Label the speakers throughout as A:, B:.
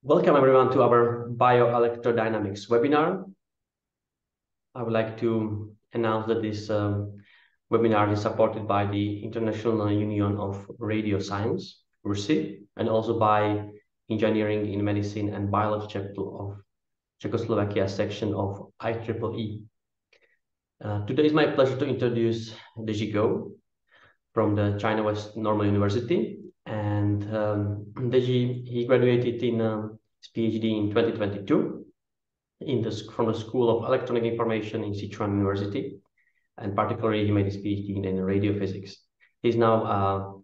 A: Welcome everyone to our bioelectrodynamics webinar. I would like to announce that this webinar is supported by the International Union of Radioscience, RUSI, and also by Engineering in Medicine and Biology chapter of Czechoslovakia section of IEEE. Today is my pleasure to introduce Dezhi Gou from the China West Normal University. And Dezhi, he graduated in his PhD in 2022 from the School of Electronic Information in Sichuan University, and particularly he made his PhD in radio physics. He's now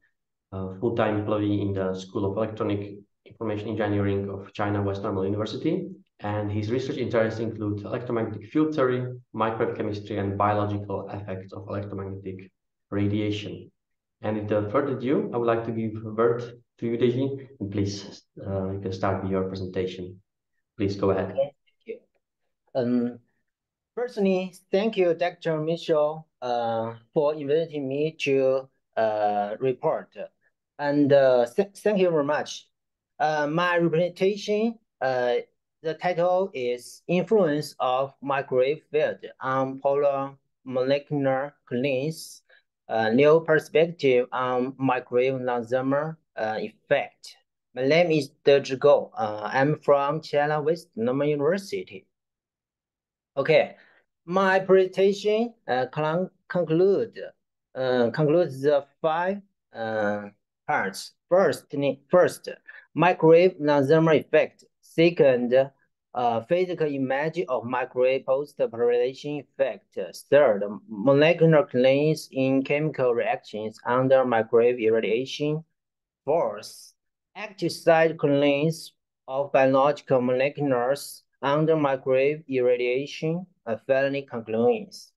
A: a full-time employee in the School of Electronic Information Engineering of China West Normal University, and his research interests include electromagnetic field theory, microwave chemistry, and biological effects of electromagnetic radiation. And without further ado, I would like to give word to you, Dezhi, and please, you can start with your presentation. Please go ahead.
B: Okay, thank you. Personally, thank you, Dr. Mitchell, for inviting me to report. And thank you very much. My representation, the title is Influence of Microwave Field on Polar Molecular Cleans, New Perspective on Microwave Non-Thermal Effect. My name is Dezhi Gou. I'm from China West Normal University. Okay, my presentation concludes the five parts. First, microwave non-thermal effect. Second, physical image of microwave post-polarization effect. Third, molecular cleans in chemical reactions under microwave irradiation. Fourth, active site cleans of biological molecules under microwave irradiation. Finally conclusions.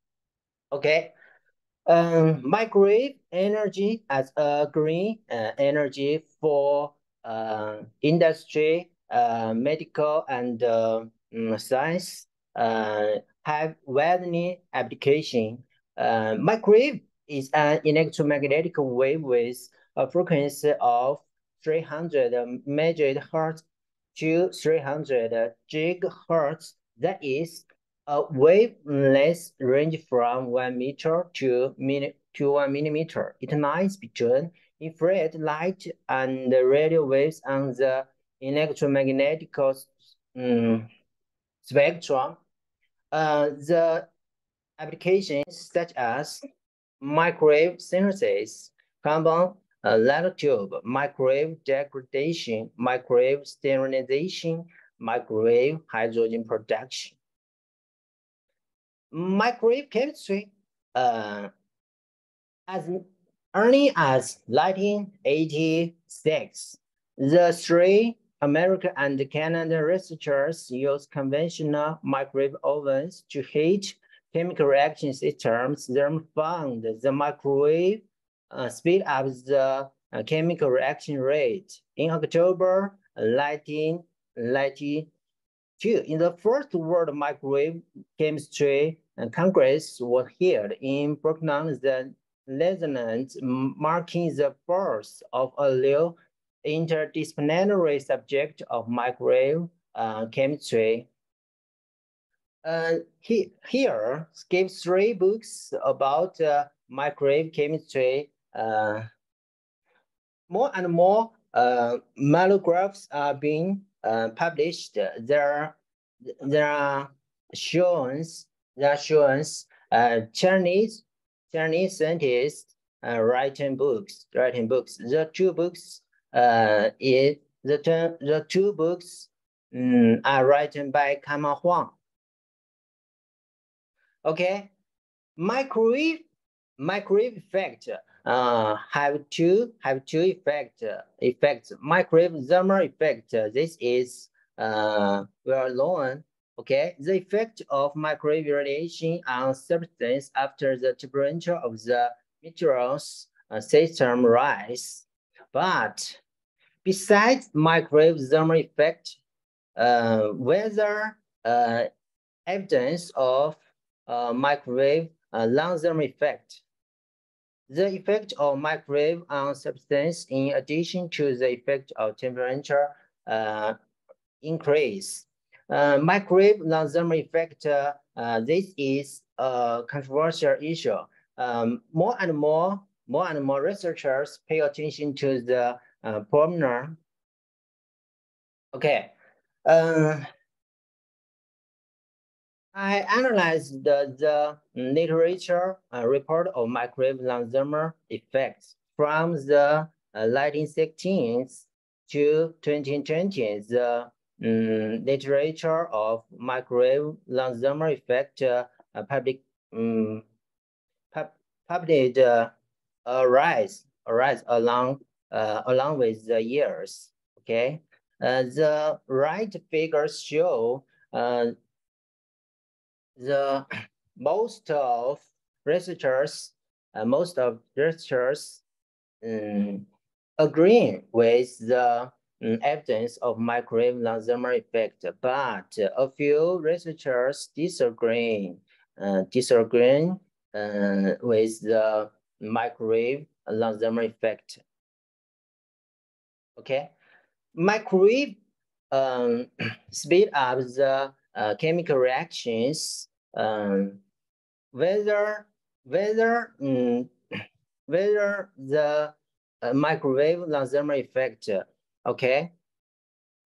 B: Okay. Microwave energy as a green energy for industry, medical, and science have widely application. Microwave is an electromagnetic wave with a frequency of 300 megahertz to 300 gigahertz. That is a wavelength range from 1 meter to 1 millimeter. It lies between infrared light and radio waves on the electromagnetic spectrum. The applications such as microwave synthesis, carbon nanotube, microwave degradation, microwave sterilization, microwave hydrogen production. Microwave chemistry, as early as 1986, the three American and Canadian researchers used conventional microwave ovens to heat chemical reaction systems. They found the microwave speed up the chemical reaction rate. In October 1992, in the first World Microwave Chemistry Congress was held in Brooklyn, the Netherlands, marking the birth of a new interdisciplinary subject of microwave chemistry. Here give 3 books about microwave chemistry. More and more monographs are being published. There are Chinese scientists writing books. The 2 books are written by Kama Huang. Okay, microwave effect have two effects. Microwave thermal effect. This is well known. Okay, the effect of microwave radiation on substance after the temperature of the materials system rise. But besides microwave thermal effect, whether evidence of microwave long-term effect. The effect of microwave on substance, in addition to the effect of temperature increase. Microwave non-thermal effect, this is a controversial issue. More and more researchers pay attention to the pulmonary. Okay. I analyzed the literature report of microwave non-thermal effects from the 1916s to 2020. The literature of microwave non-thermal effect published rise along with the years. Okay, the right figures show the most of researchers agree with the evidence of microwave non-thermal effect, but a few researchers disagree with the microwave non-thermal effect. Okay, microwave speed up the chemical reactions. Whether the microwave non-thermal effect, okay,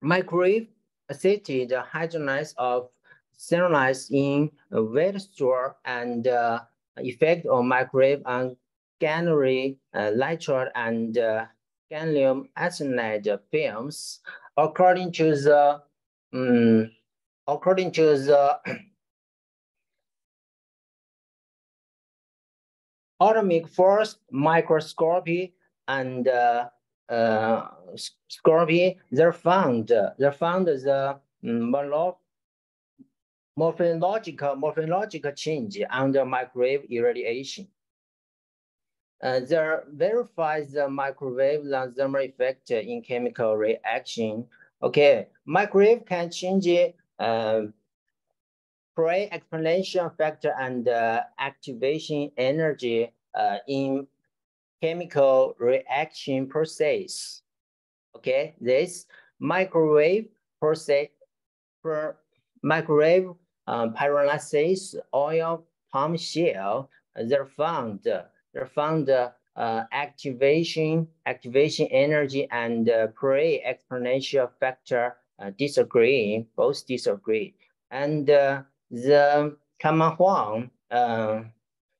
B: microwave acid hydrogenase of cellulose in wet store and effect on microwave on ganglion nitride and gallium arsenide films, according to the atomic force microscopy and scopy, they found the morphological change under microwave irradiation. They verifies the microwave non-thermal effect in chemical reaction. Okay, microwave can change pre-exponential factor and activation energy in chemical reaction process. Okay, this microwave process microwave pyrolysis oil palm shell, they're found activation energy and pre-exponential factor both disagree. And the Kaman Huang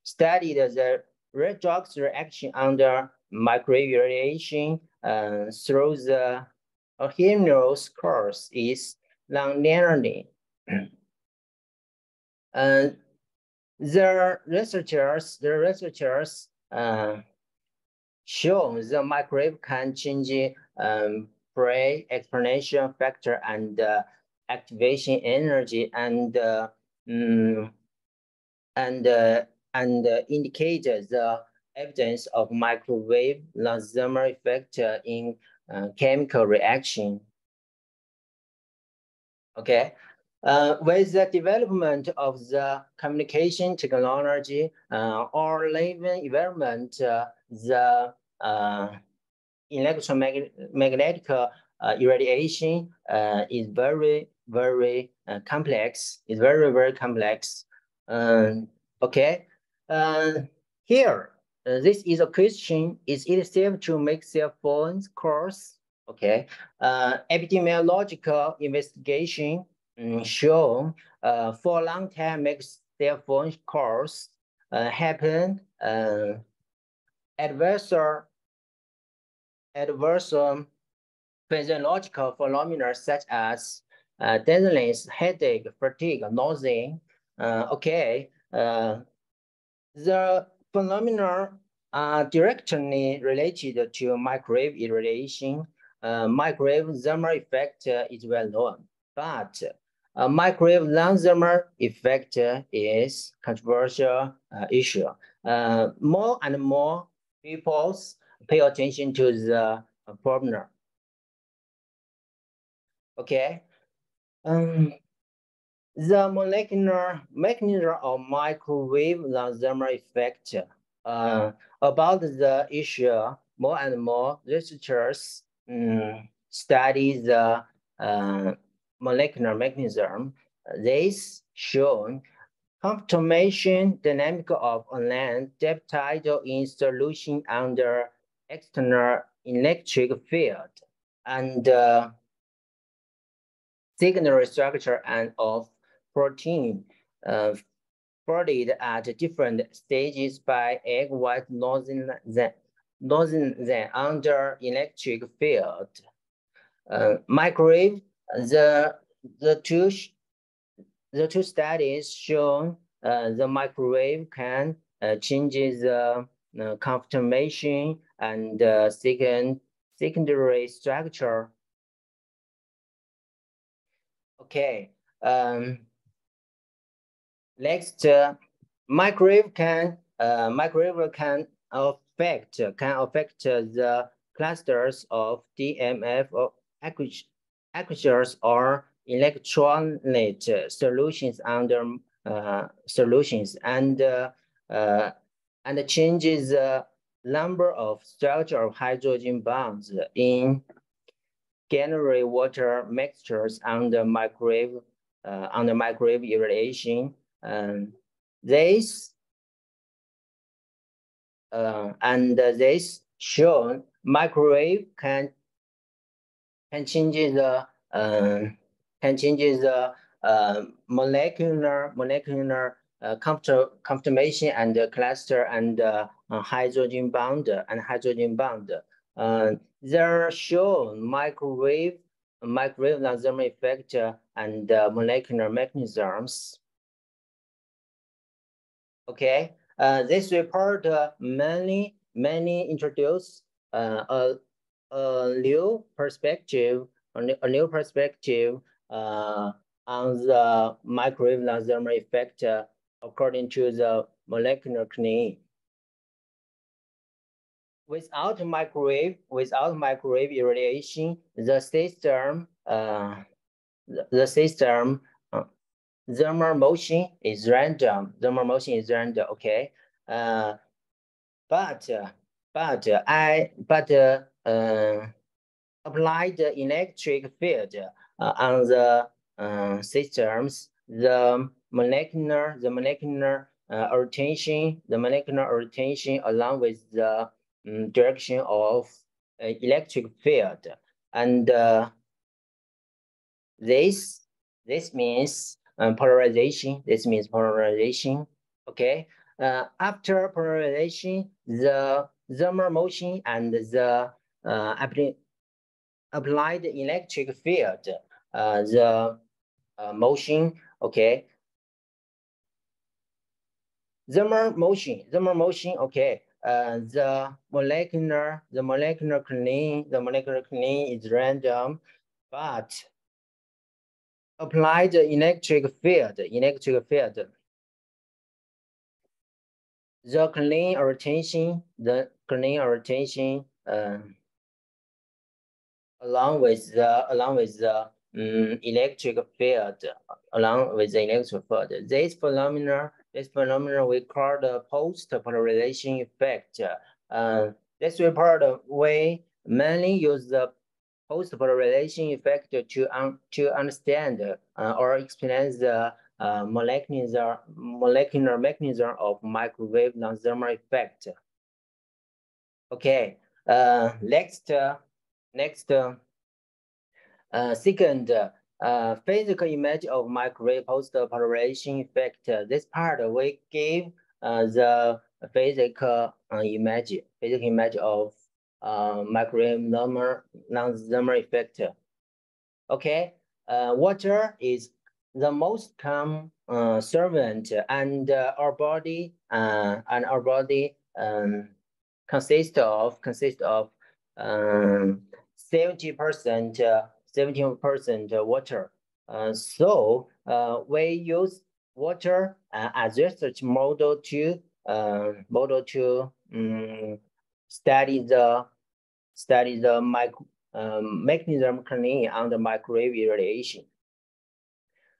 B: studied the redox reaction under microwave irradiation through the occurrence course is non-linearly. The researchers show the microwave can change pre-exponential factor and activation energy and indicate the evidence of microwave non-thermal effect in chemical reaction. Okay, with the development of the communication technology or living environment, the electromagnetic irradiation is very complex. It's very complex. Okay, here this is a question: is it safe to make cell phones course? Okay, epidemiological investigation show for a long time makes cell phone course happen adverse physiological phenomena such as dizziness, headache, fatigue, nausea. Okay, the phenomena are directly related to microwave irradiation. Microwave thermal effect is well known, but microwave non-thermal effect is controversial issue. More and more people pay attention to the problem. Okay. The molecular mechanism of microwave non-thermal effect. About the issue, more and more researchers study the molecular mechanism. This shown conformation dynamic of a land peptide in solution under external electric field and secondary structure and of protein folded at different stages by egg white nozzle than under electric field. Microwave, the two studies shown the microwave can change the conformation and secondary structure. Okay. Next, microwave can affect the clusters of DMF or aqueous or electrolyte solutions under solutions and changes the number of structure of hydrogen bonds in generally water mixtures under microwave irradiation. This shown microwave can change the molecular conformation and cluster and hydrogen bond. They're shown microwave laser effect and molecular mechanisms. Okay, this report mainly introduce a new perspective on the microwave laser effect according to the molecular cleaning. Without microwave irradiation, the system thermal motion is random. Okay. But applied the electric field on the systems, the molecular orientation along with the direction of electric field, and this means polarization. Okay. After polarization, the thermal motion and the applied electric field, the motion. Okay. Thermal motion. Okay. The molecular cleaning is random, but applied electric field. The clean orientation, along with the electric field, This phenomenon we call the post-polarization effect. This report we mainly use the post-polarization effect to understand or explain the molecular mechanism of microwave non-thermal effect. Okay. Next. Second, physical image of microwave post-polarization effect. This part we give the physical image of microwave non-thermal effect. Okay, water is the most common solvent, and our body consists of 70% water. So we use water as research model to study the mechanism cleaning under microwave irradiation.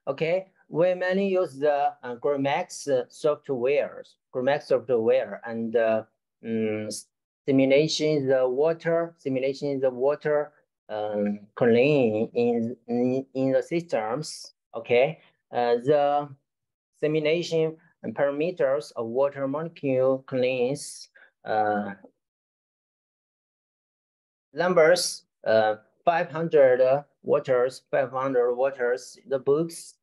B: Okay, we mainly use the GROMACS software and simulation the water clean in the systems. Okay, the simulation parameters of water molecule cleans numbers 500 waters, 500 waters. The books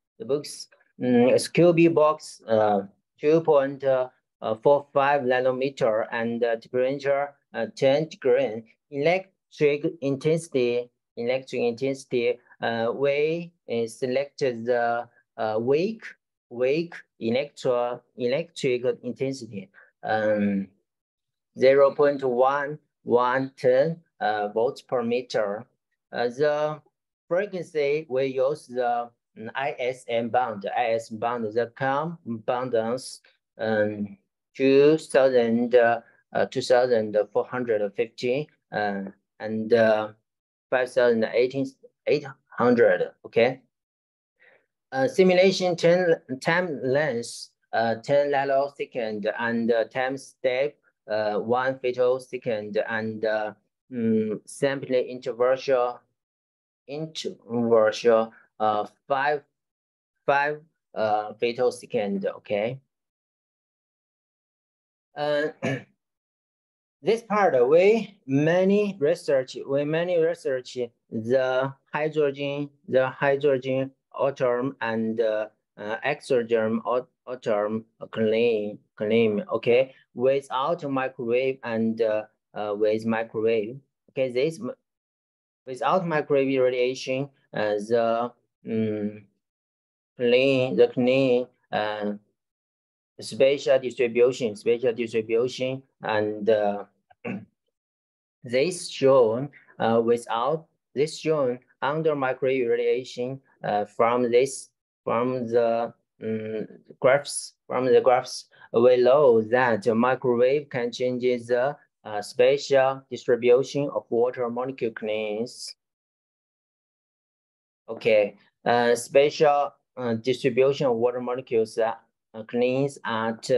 B: SQB box 2.45 nanometer and temperature 10 degree. Electric intensity we selected the weak electric intensity 0.1110 volts per meter. The frequency we use the ISM band, the abundance 2450 and 5800. Okay. Simulation time length 10 nanosecond and time step 1 femtosecond and sampling interval 5 femtosecond. Okay. This part we many research the hydrogen atom and exogen atom clean. Okay, without microwave and with microwave. Okay, this without microwave radiation the clean spatial distribution and this shown under microwave radiation from the graphs we know that microwave can change the spatial distribution of water molecule cleans. Okay, spatial distribution of water molecules cleans at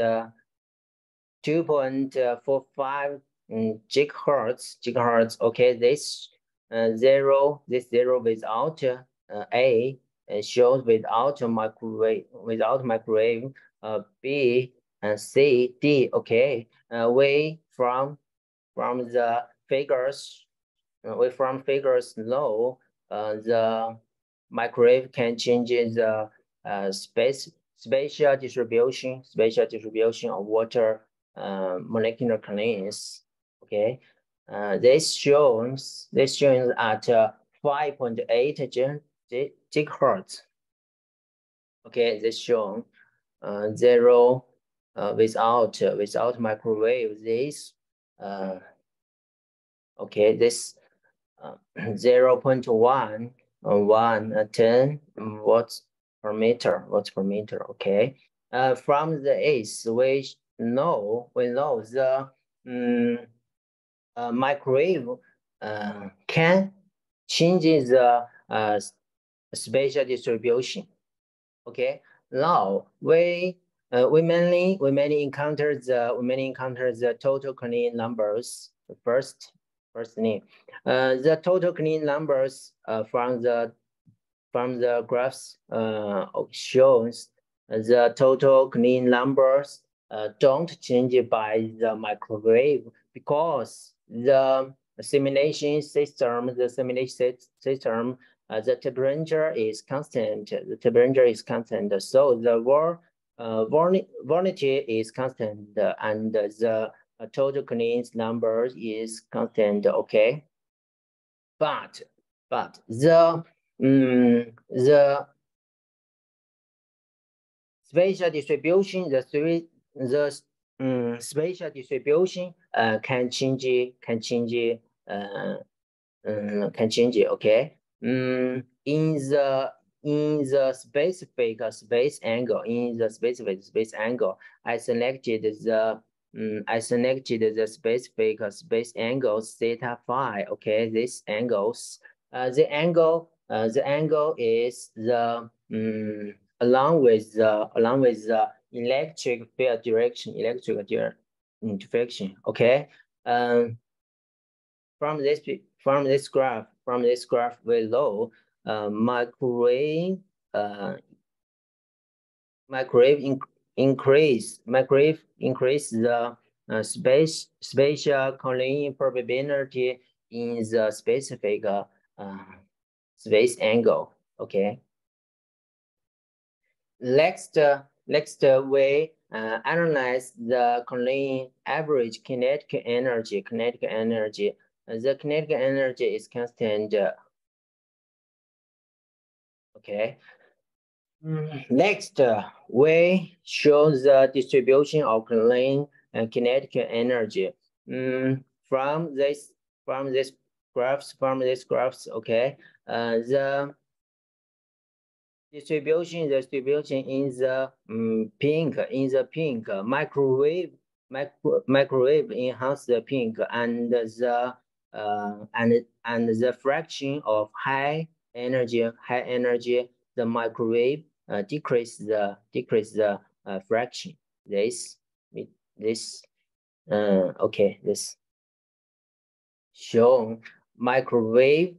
B: 2.45 gigahertz. Okay, this zero without A shows without microwave. B and C, D. Okay, we from the figures know the microwave can change the spatial distribution of water molecular cleans. Okay, this shows at 5.8 gigahertz. Okay, this shown zero without microwave. This okay, this 0.110 watts per meter. Okay, from the ACE we know the microwave can change the spatial distribution. Okay, now we mainly encounter the total clean numbers first name. The total clean numbers from the graphs shows the total clean numbers don't change by the microwave because the simulation system, the temperature is constant. So the volatility is constant, and the total clean number is constant. Okay, but the spatial distribution, spatial distribution can change. Okay. In the specific space angle, I selected the specific space angle theta phi. Okay, this angles. The angle is the along with the electric field direction, Okay. From this graph, graph below, microwave increase the spatial collision probability in the specific space angle. Okay. Next we analyze the collision average kinetic energy. The kinetic energy is constant. Okay. Next, we show the distribution of collision and kinetic energy. From this graphs, okay. The distribution in the pink, microwave enhance the pink, and the fraction of high energy, the microwave decrease the fraction. This okay, this shown microwave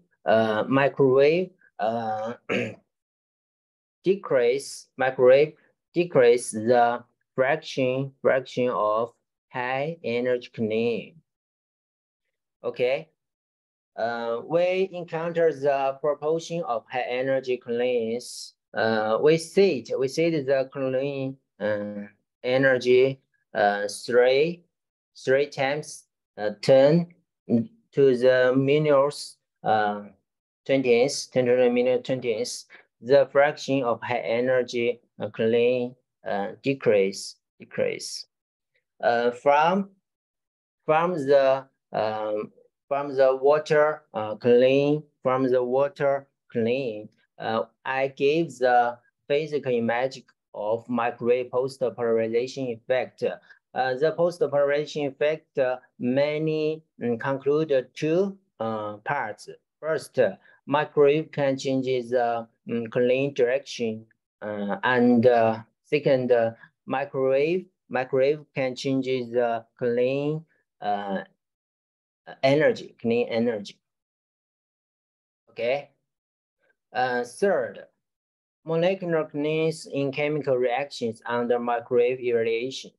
B: decrease the fraction of high energy collision. Okay. We encounter the proportion of high energy collisions. We see the collision energy 3 times 10 to the minus 20th, 10 to the minus 20th. The fraction of high energy collision decrease. From the water clean, I gave the physical image of microwave post-polarization effect. The post-polarization effect many conclude two parts. First, microwave can change the collision direction, and second, microwave can change the collision clean energy. Okay. Third, molecular cleans in chemical reactions under microwave irradiation.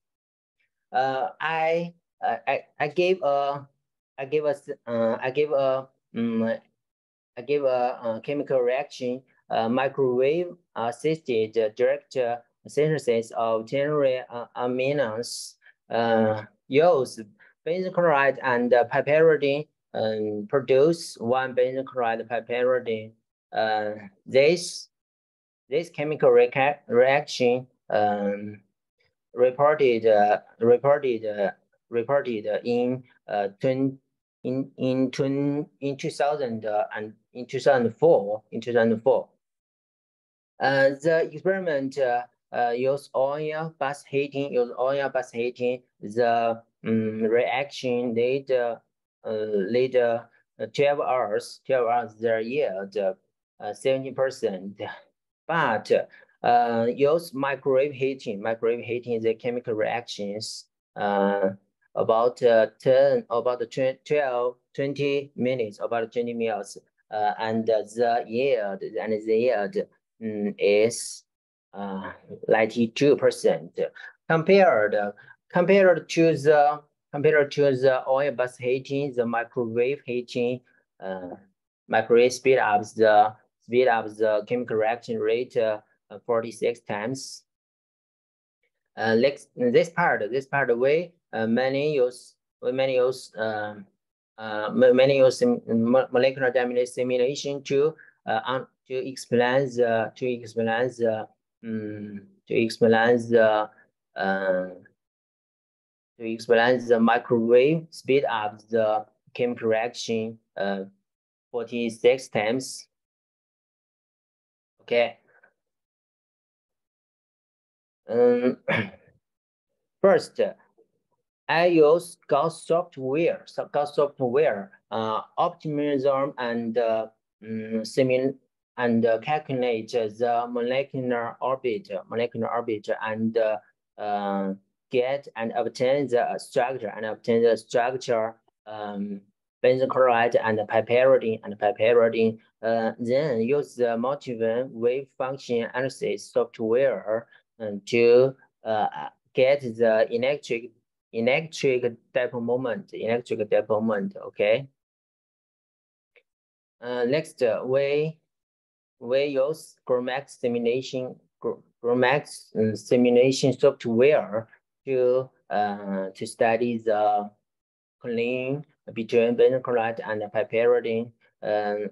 B: I gave a chemical reaction, microwave assisted direct synthesis of ternary aminos. Use benzyl chloride and piperidine produce one benzyl chloride piperidine. This chemical reaction reported in 2004. The experiment use oil bus heating. The reaction later 12 hours. Their yield 70%. But use microwave heating. The chemical reactions about 20 minutes, and the yield is 92%. Compared to the oil bus heating, the microwave heating speed up the chemical reaction rate 46 times. This part way many use molecular dynamics simulation to explain the microwave speed up the chemical reaction 46 times. Okay. First, I use Gauss software, optimism and calculate the molecular orbit, and get and obtain the structure, benzyl chloride and piperidine, then use the multivariate wave function analysis software to get the electric dipole moment, okay? Next, we use chromatic simulation software to study the clean between benzyl chloride and piperidine.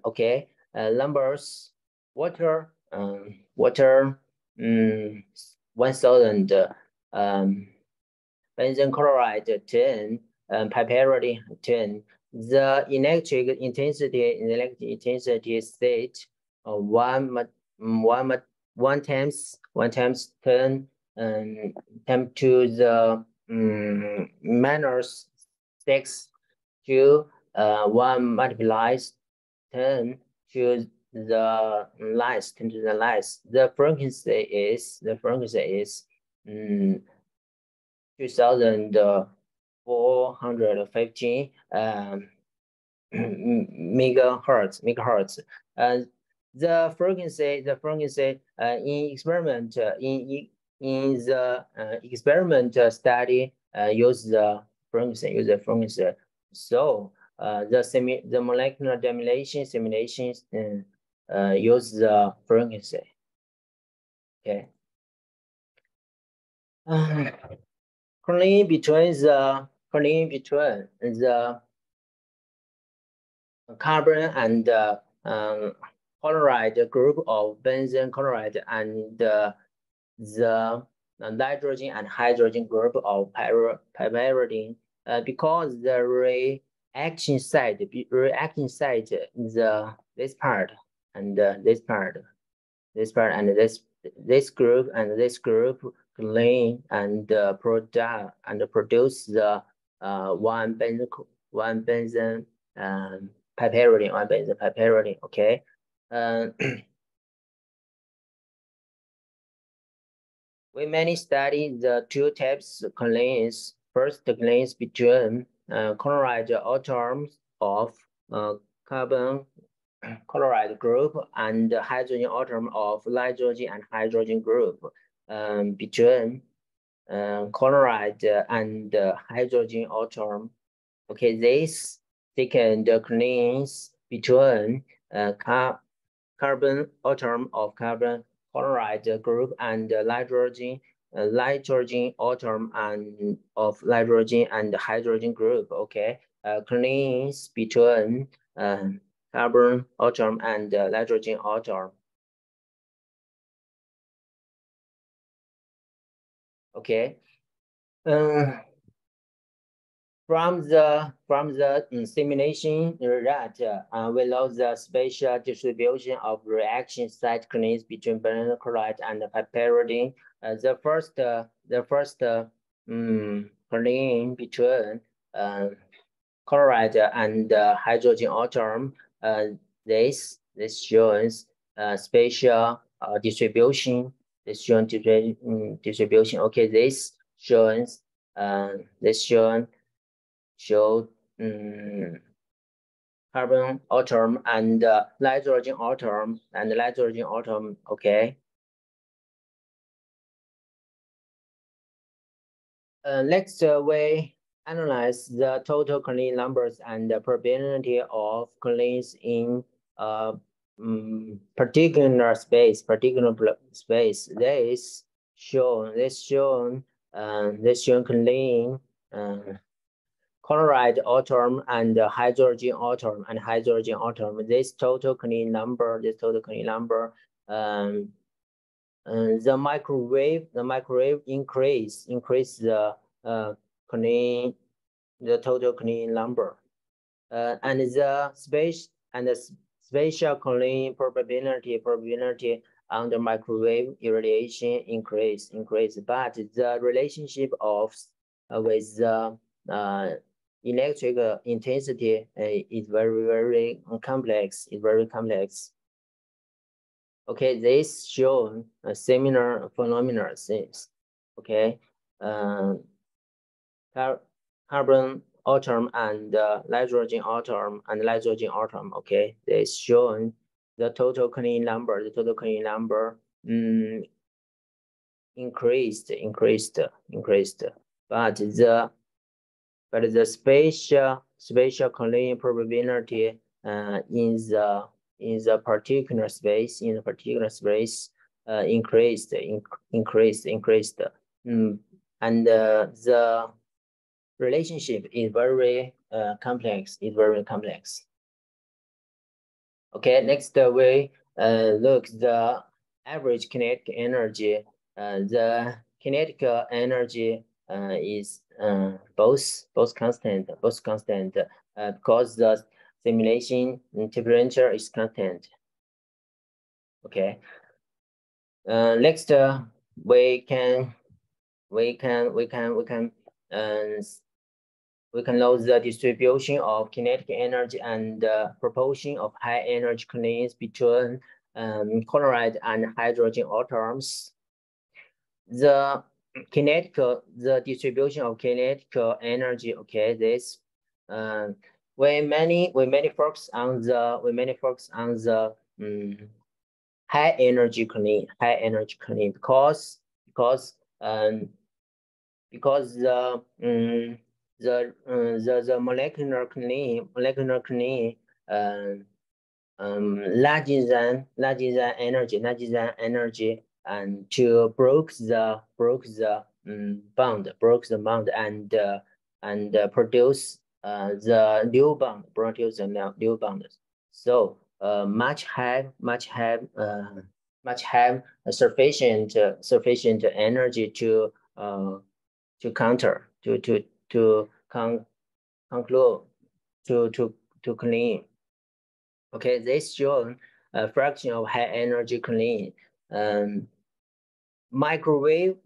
B: Okay, numbers, water, 1,000, benzyl chloride 10, piperidine 10. The electric intensity state one times 10 10 to the minus 6 to 1 multiplies 10 to the last 10 to the last. The frequency is 2,415 megahertz. The frequency in experiment in the experiment study use the frequency. So the molecular simulations use the frequency. Okay. Currently between the carbon and chloride group of benzyl chloride and the nitrogen and hydrogen group of piperidine, because the reaction site this part and this group clean and produce the one benzyl piperidine, okay. We mainly study the two types of cleans. First, the cleans between chloride atoms of carbon chloride group and hydrogen atom of nitrogen and hydrogen group. Between chloride and hydrogen atom. Okay, this second cleans between carbon atom of carbon chloride group and nitrogen atom and of nitrogen and hydrogen group. Okay, cleans between carbon atom and nitrogen atom. Okay. From the simulation result, we know the spatial distribution of reaction site cleans between benzyl chloride and piperidine. The first clean between chloride and hydrogen atom. This shows spatial distribution. This shows distribution. Okay, this shows carbon atom and nitrogen atom, okay. Next, we analyze the total clean numbers and the probability of cleans in particular space. This shown clean chloride atom and hydrogen atom. This total clean number. The microwave increase the total clean number, and the spatial clean probability under microwave irradiation increase, but the relationship of with the electric intensity is very complex. Okay, this shows a similar phenomena. Okay, carbon atom and nitrogen atom and nitrogen atom. Okay, they shown the total clean number. The total clean number increased, but the spatial clean probability in the particular space increased. And the relationship is very complex. Okay, next we look the average kinetic energy. The kinetical energy is both constant because the simulation temperature is constant. Okay. Next, we can know the distribution of kinetic energy and proportion of high energy cleans between chloride and hydrogen atoms. The distribution of kinetic energy. Okay, this we many focus on the high energy clean because the molecular clean larger than energy and to broke the bond and produce the new bond. So much have sufficient energy to counter to conclude to clean. Okay, this shows a fraction of high energy clean. Microwave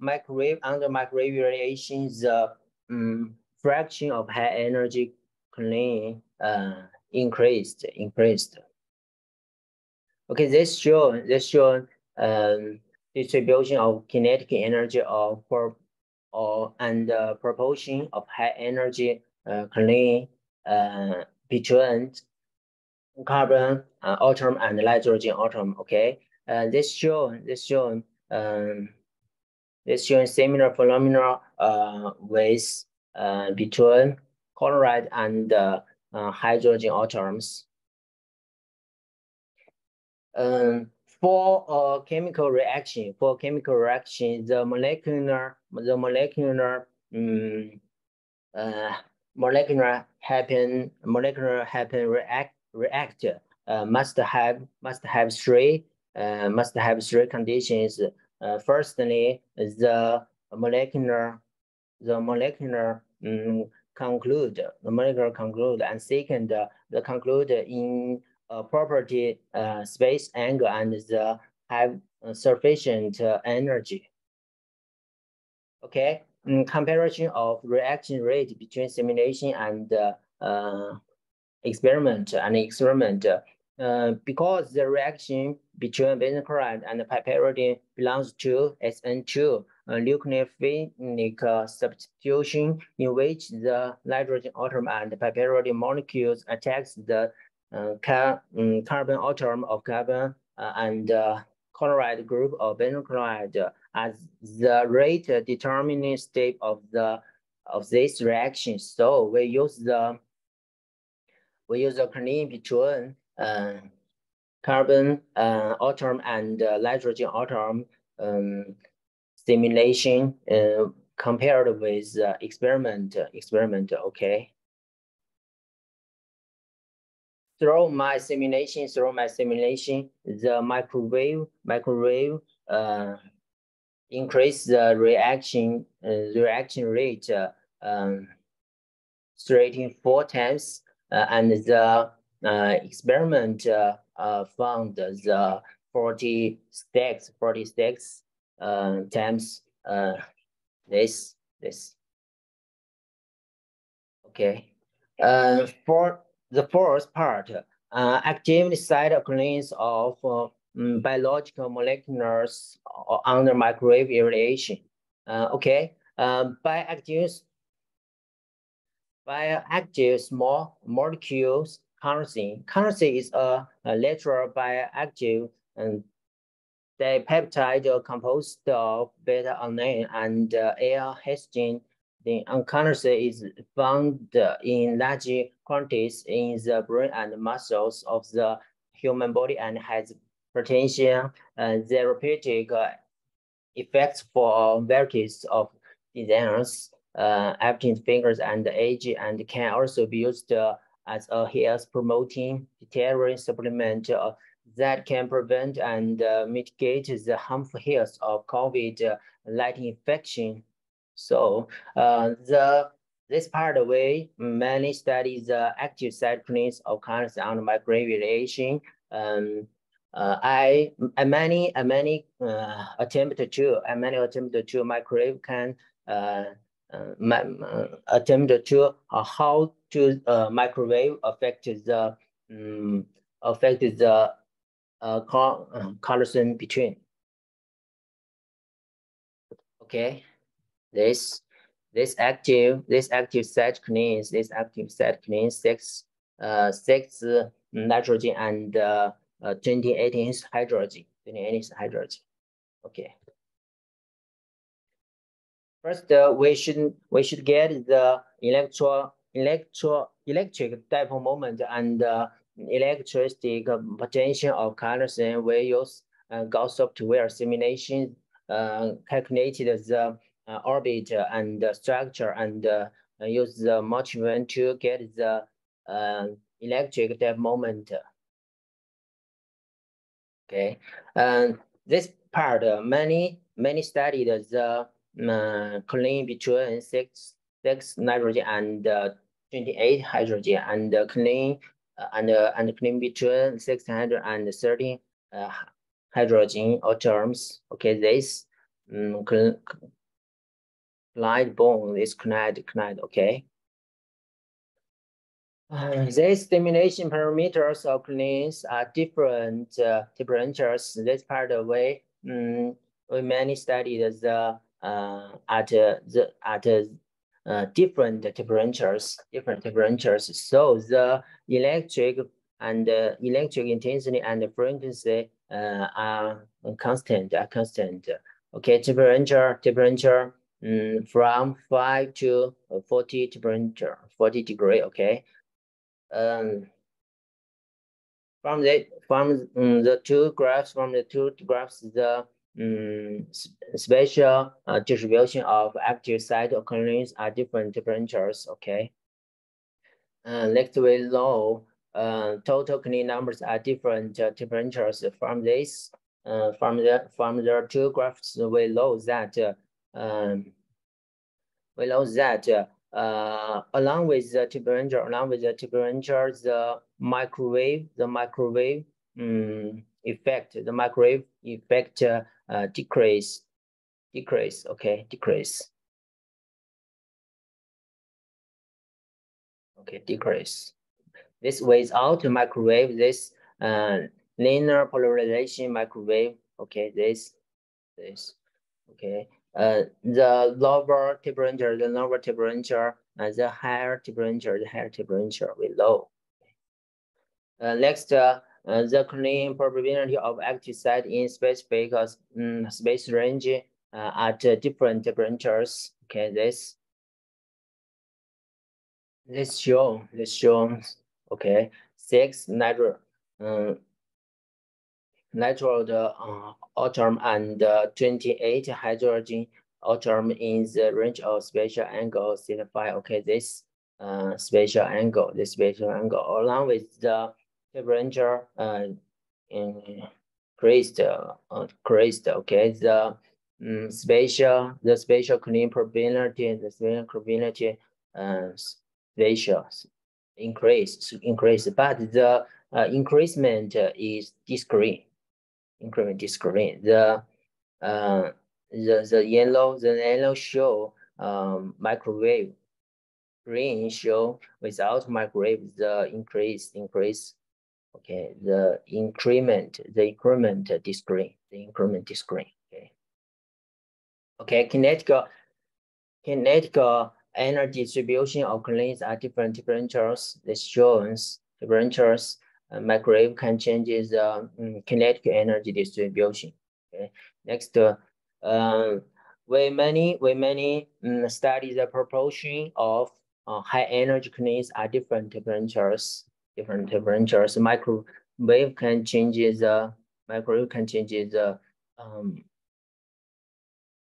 B: under microwave radiation, the fraction of high energy clean increased. Okay, this shows distribution of kinetic energy and proportion of high energy clean between carbon atom and nitrogen atom. Okay, this shows similar phenomena with between chloride and hydrogen atoms. For chemical reaction, the molecular react must have three conditions. Firstly, the molecular conclude, and second, the conclude in property space angle and the have sufficient energy. Okay, comparison of reaction rate between simulation and experiment because the reaction between benzyl chloride and piperidine belongs to SN2 nucleophilic substitution, in which the nitrogen atom and piperidine molecules attacks the carbon atom of carbon and chloride group of benzyl chloride as the rate determining step of this reaction. So we use the clean between carbon atom and nitrogen atom simulation compared with experiment. Okay. Through my simulation, the microwave increase the reaction rate 4 times, and the experiment found the 46 times this. Okay. For the first part, active site occurrence of biological molecules under microwave irradiation. Okay. By active bioactive small molecules, carnosine. Carnosine is a lateral bioactive and dipeptide composed of beta-alanine and L-histidine. The carnosine is found in large quantities in the brain and muscles of the human body and has potential therapeutic effects for varieties of diseases, absent fingers and age, and can also be used as a health-promoting dietary supplement that can prevent and mitigate the harmful health of COVID-19 infection. So this pathway mainly studies the active site clinics of carnosine on microaviation. Many attempt to microwave can attempt to how to microwave affect the carnosine between. Okay, this active site cleans six nitrogen and 28 hydrogen. Okay. First, we should get the electric dipole moment and electrostatic potential of carnosine. We use Gauss software simulation, calculated the orbit and structure, and use the motion to get the electric dipole moment. Okay, and this part many studied the clean between six nitrogen and 28 hydrogen, and clean and clean between 630 hydrogen atoms. Okay, this Clyde bone is Kinetic. Okay. These stimulation parameters of cleans are different temperatures. This part of way we many studied the at different temperatures. So the electric intensity and the frequency are constant. Okay, temperature from 5 to 40 temperature, 40 degree. Okay. From the two graphs, the spatial distribution of active site occurrence are different temperatures. Okay. Next below, total clean numbers are different temperatures. From this, from the two graphs below that, along with the temperature, the microwave effect, decrease. Okay, decrease. Okay, decrease. This without microwave, this linear polarization microwave. Okay, this. Okay. The lower temperature, and the higher temperature will low. Next, the clean probability of active site in specific space range at different temperatures. Okay, this shows. Okay, 6 natural atom and 28 hydrogen atom in the range of spatial angle theta. Okay, this spatial angle, along with the temperature increased. Okay, the spatial clean probability, spatial increase, but the increment is discrete. The yellow show microwave. Green show without microwave the increase. Okay, the increment discrete. Okay, kinetical energy distribution occurrence at different temperatures. This shows temperatures. Microwave can change the kinetic energy distribution. Okay. Next, we many study the proportion of high energy cleans at different temperatures. Microwave can change the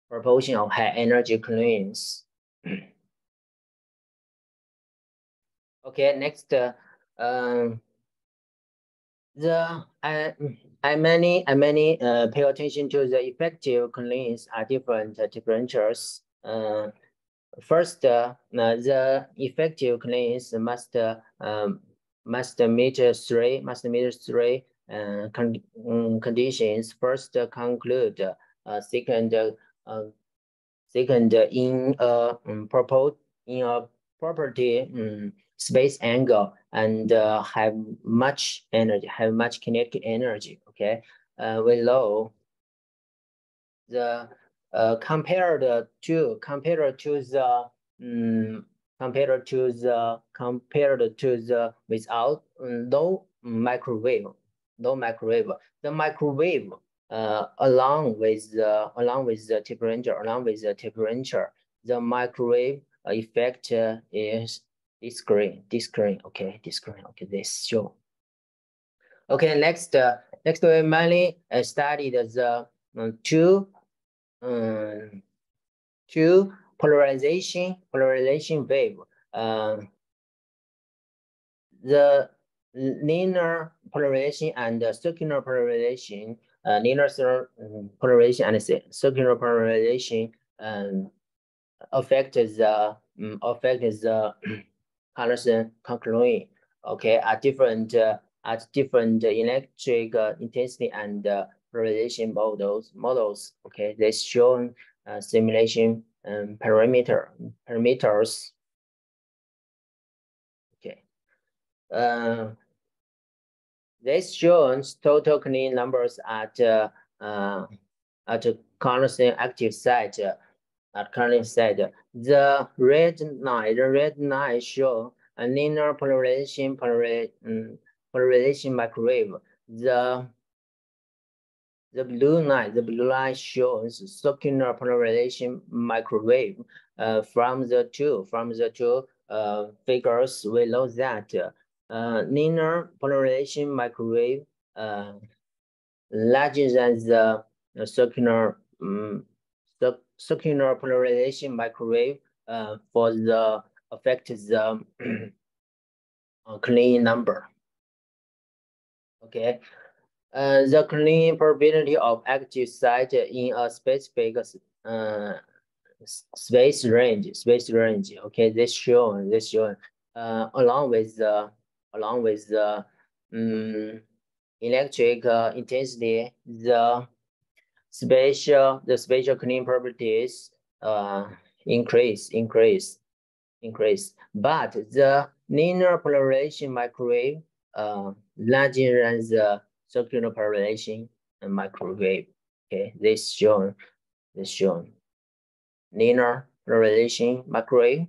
B: proportion of high energy cleans. Okay, next, I many pay attention to the effective cleans at different temperatures. First, the effective cleans must meet three conditions. First, conclude. Second, in a property space angle, and have much kinetic energy. Okay, below the compared to the without no microwave. The microwave along with the temperature, the microwave effect is this green. Okay, this show. Okay, next we mainly studied the two polarization wave. The linear polarization and circular polarization. Linear polarization and circular polarization affect the carnosine conclusion. Okay, at different electric intensity and polarization models. Okay, this shown simulation parameters. Okay, this shows total clean numbers at carnosine active site. At current site, the red line show a linear polarization microwave. The blue line shows circular polarization microwave. From the two figures, we know that linear polarization microwave larger than the circular polarization microwave for the affected the clean number. Okay, the clean probability of active site in a specific space range. Okay, this shown along with the electric intensity, the spatial clean properties increase. But the linear polarization microwave larger than the circular polarization microwave. Okay, this shown linear polarization microwave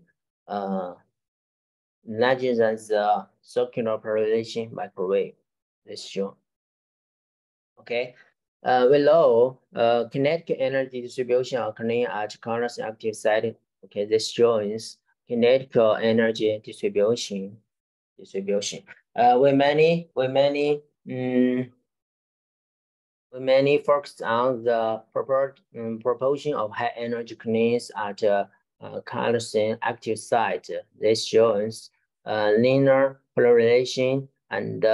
B: larger than the circular polarization microwave. This shown. Okay. Below, kinetic energy distribution occurring at carnosine active site. Okay, this shows kinetical energy distribution. We many focused on the proportion of high energy cleans at carnosine active site. This shows linear polarization and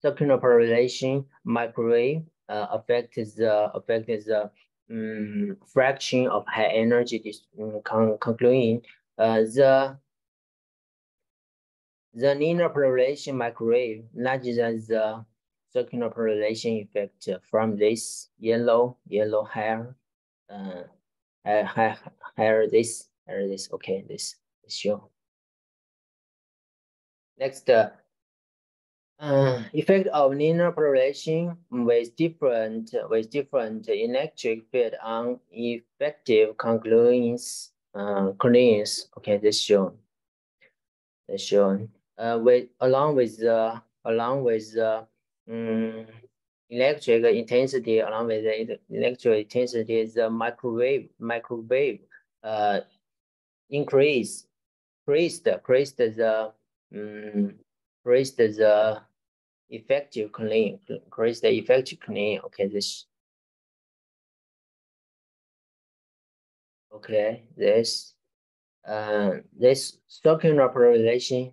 B: circular polarization microwave affects the fraction of high energy concluding the linear polarization microwave larger than the circular polarization effect from this yellow hair higher this. Okay, this show. Next, effect of linear polarization with different electric field on effective conclusions. cleans. Okay, this shown. This shown. Along with the electric intensity, along with the electric intensity, the microwave increased the effective clean, increase the effective clean. Okay, this circular polarization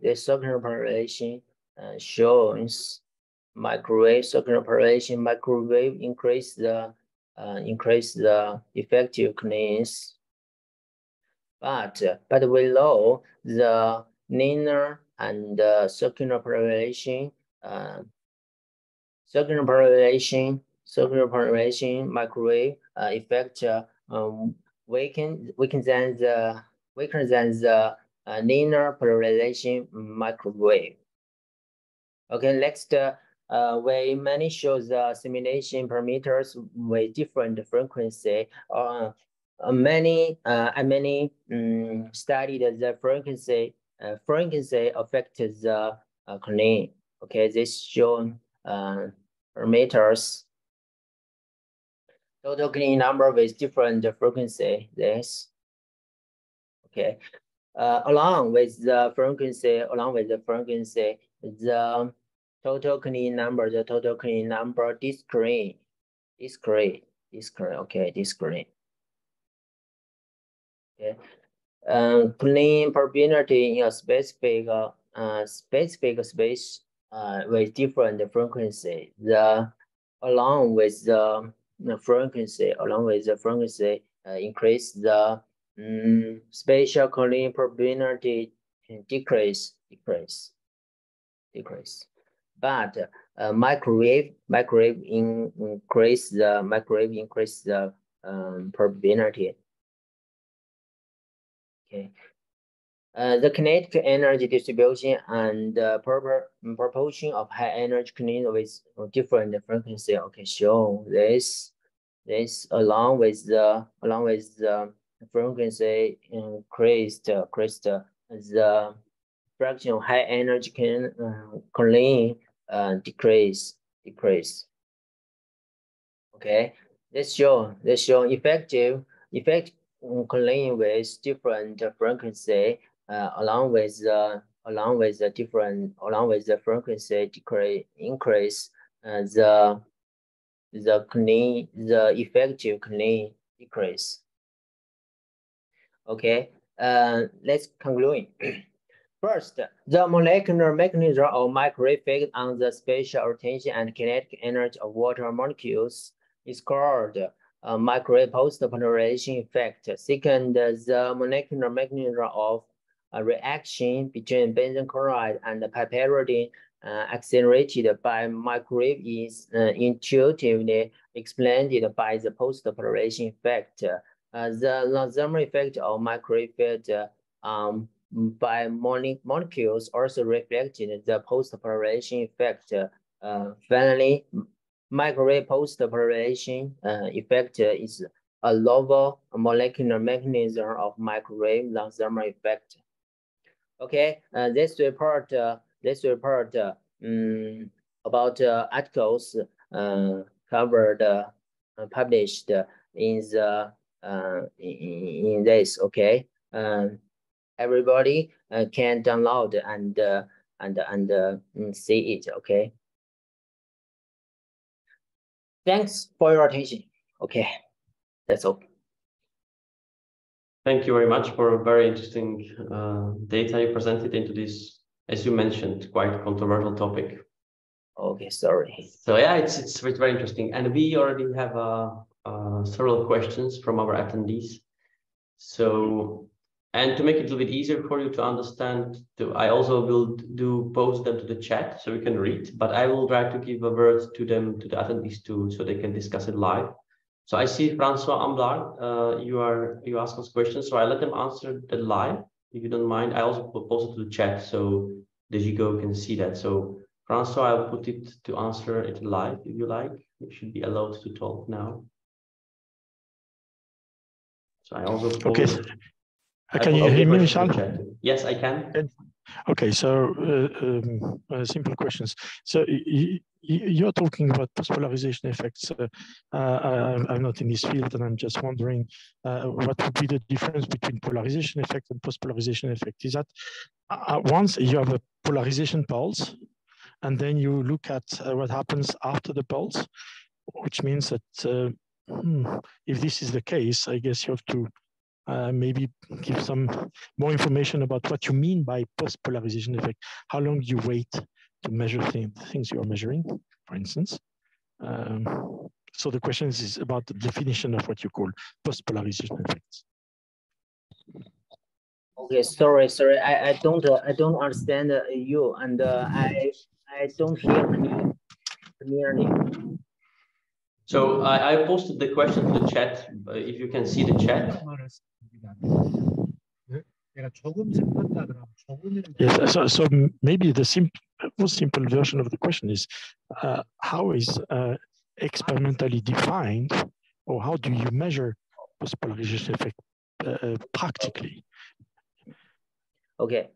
B: shows microwave circular polarization. Microwave increase the effective cleans, but below the linear and circular polarization, microwave effect weaker than the linear polarization microwave. Okay, next, we many show the simulation parameters with different frequency. Many studied the frequency affects the clean. Okay, this shown parameters. Total clean number with different frequency. This. Okay. Along with the frequency, the total clean number, discrete. Okay, discrete. Okay. Clean probability in a specific space with different frequency. Along with the frequency, increase the spatial clean probability decrease. But microwave increase the probability. Okay. The kinetic energy distribution and proportion of high energy clean with different frequency. Okay, show this along with the frequency increased the fraction of high energy clean decrease. Okay, this show effective clean with different frequency along with the frequency increase the effective clean decrease. Okay, let's conclude. First, the molecular mechanism of microwave effect on the spatial rotation and kinetic energy of water molecules is called microwave post-polarization effect. Second, the molecular mechanism of a reaction between benzyl chloride and piperidine accelerated by microwave is intuitively explained by the post-polarization effect. The thermal effect of microwave effect by molecules also reflected the post-polarization effect. Finally, microwave post-polarization effect is a lower molecular mechanism of microwave thermal effect. Okay, this report about articles covered published in the in this. Okay, everybody can download and see it. Okay. Thanks for your attention. Okay, that's all.
A: Thank you very much for a very interesting data you presented into this, as you mentioned, quite controversial topic.
B: Okay, sorry.
A: So yeah, it's very interesting, and we already have several questions from our attendees. So, and to make it a little bit easier for you to understand, I also will post them to the chat so we can read. But I will try to give a word to them, to the attendees too, so they can discuss it live. So I see Francois Amblar, you ask us questions, so I let them answer it live, if you don't mind. I also post it to the chat so Dezhi Gou can see that. So Francois, I'll put it to answer it live if you like. You should be allowed to talk now. So I also post.
C: Okay. Can you hear me, Michal?
A: Yes, I can.
C: Okay, so simple questions. So you're talking about post-polarization effects. I'm not in this field, and I'm just wondering what would be the difference between polarization effect and post-polarization effect? Is that once you have a polarization pulse, and then you look at what happens after the pulse, which means that if this is the case, I guess you have to maybe give some more information about what you mean by post-polarization effect. How long you wait to measure things you are measuring, for instance. So the question is about the definition of what you call post-polarization effects.
B: Okay, sorry. I don't understand you, and I don't hear clearly.
A: So I posted the question to the chat. If you can see the chat.
C: Yes, so maybe the most simple version of the question is, how is experimentally defined, or how do you measure post-polarization effect practically?
B: Okay,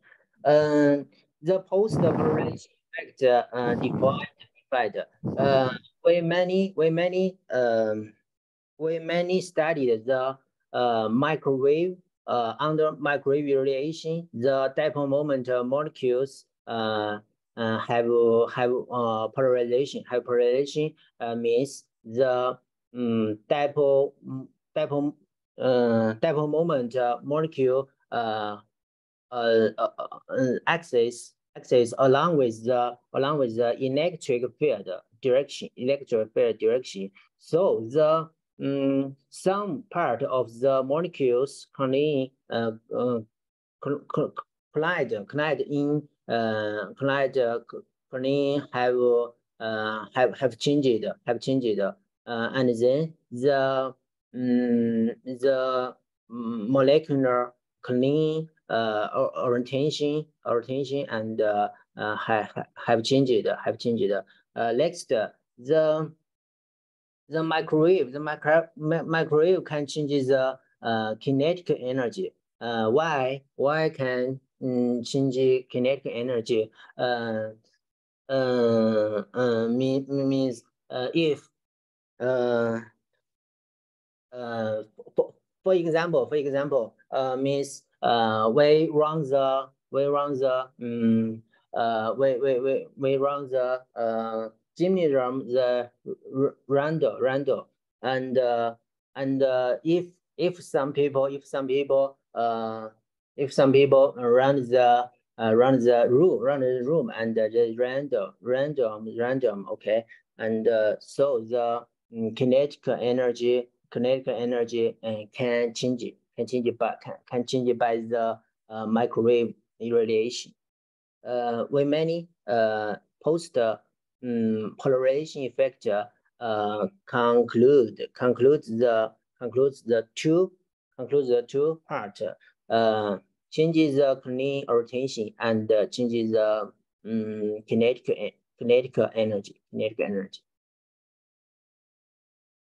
B: the post-polarization effect defined. We many studied the microwave under microwave radiation. The dipole moment molecules have polarization. Polarization means the dipole moment molecule axis along with the electric field direction. So the some part of the molecules collide have changed, and then the molecular clean orientation and have changed. Next, the microwave can change the kinetic energy. Why can change kinetic energy? Means if for example, means we run the gymnasium, the random, and if some people run the room and the random, okay, and so the kinetic energy can change by the microwave radiation. When many post polarization effect concludes the two part, changes the clean orientation and changes the kinetic energy.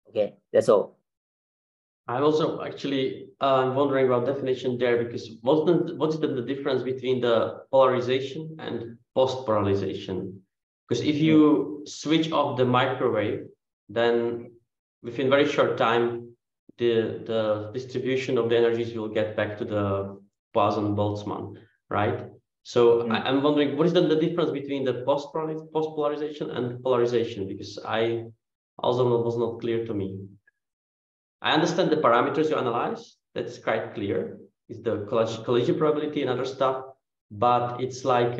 B: Okay, that's all.
A: I'm also actually wondering about definition there, because what's the difference between the polarization and post-polarization? Because if you switch off the microwave, then within very short time, the distribution of the energies will get back to the Poisson-Boltzmann, right? So I'm wondering, what is the difference between the post-polarization and polarization? Because I also was not clear to me. I understand the parameters you analyze. That's quite clear. It's the collision probability and other stuff, but it's like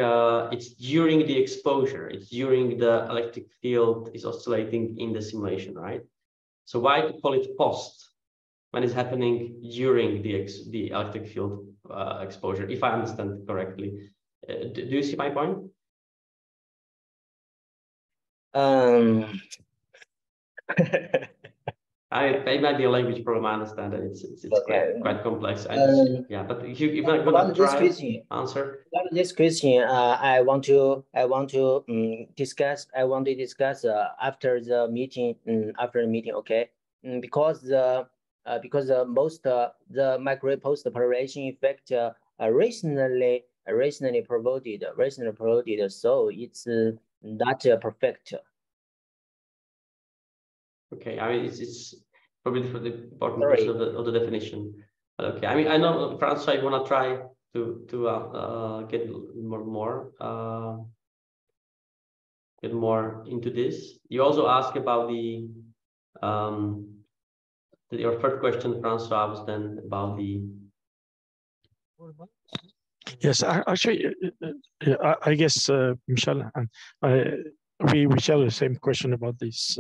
A: it's during the exposure. It's during the electric field is oscillating in the simulation, right? So why call it post when it's happening during the electric field exposure? If I understand correctly, do you see my point? It might be a language problem. I understand that it's okay. quite complex. Yeah, but if I'm gonna try answer
B: about this question, I want to discuss. After the meeting. Okay, because the because most the microwave post-polarization effect recently promoted, so it's not perfect.
A: Okay, I mean it's probably for the important question of the definition. Okay, I mean I know Francois, I want to try to get more into this. You also asked about the your third question, Francois, was then about the.
C: Yes, actually, I guess Michel and we share the same question about this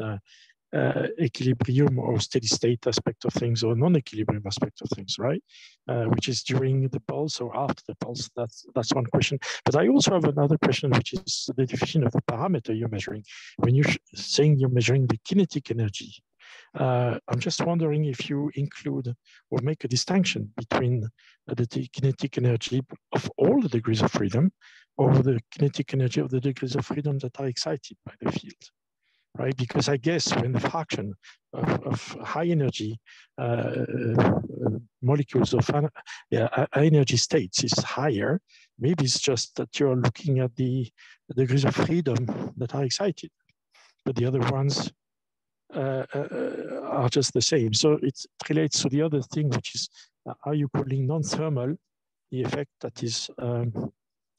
C: equilibrium or steady state aspect of things or non-equilibrium aspect of things, right? Which is during the pulse or after the pulse. That's one question. But I also have another question, which is the definition of the parameter you're measuring. When you're saying you're measuring the kinetic energy, I'm just wondering if you include or make a distinction between the kinetic energy of all the degrees of freedom or the kinetic energy of the degrees of freedom that are excited by the field, right? Because I guess when the fraction of high energy molecules of high energy states is higher, maybe it's just that you're looking at the degrees of freedom that are excited, but the other ones are just the same. So it relates to the other thing, which is, are you calling non-thermal the effect that is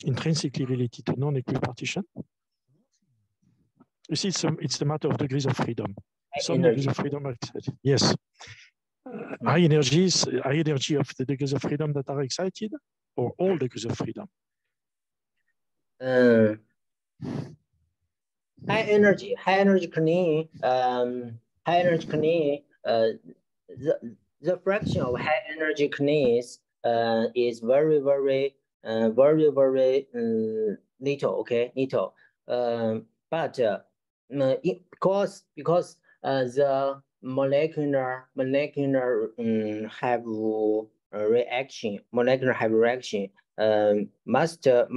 C: intrinsically related to non-equipartition? You see, it's the matter of degrees of freedom. Some degrees of freedom are excited. Yes. High energy of the degrees of freedom that are excited, or all degrees of freedom?
B: High energy clean, the fraction of high energy cleans is very little, okay, little. But because the molecular have reaction, must have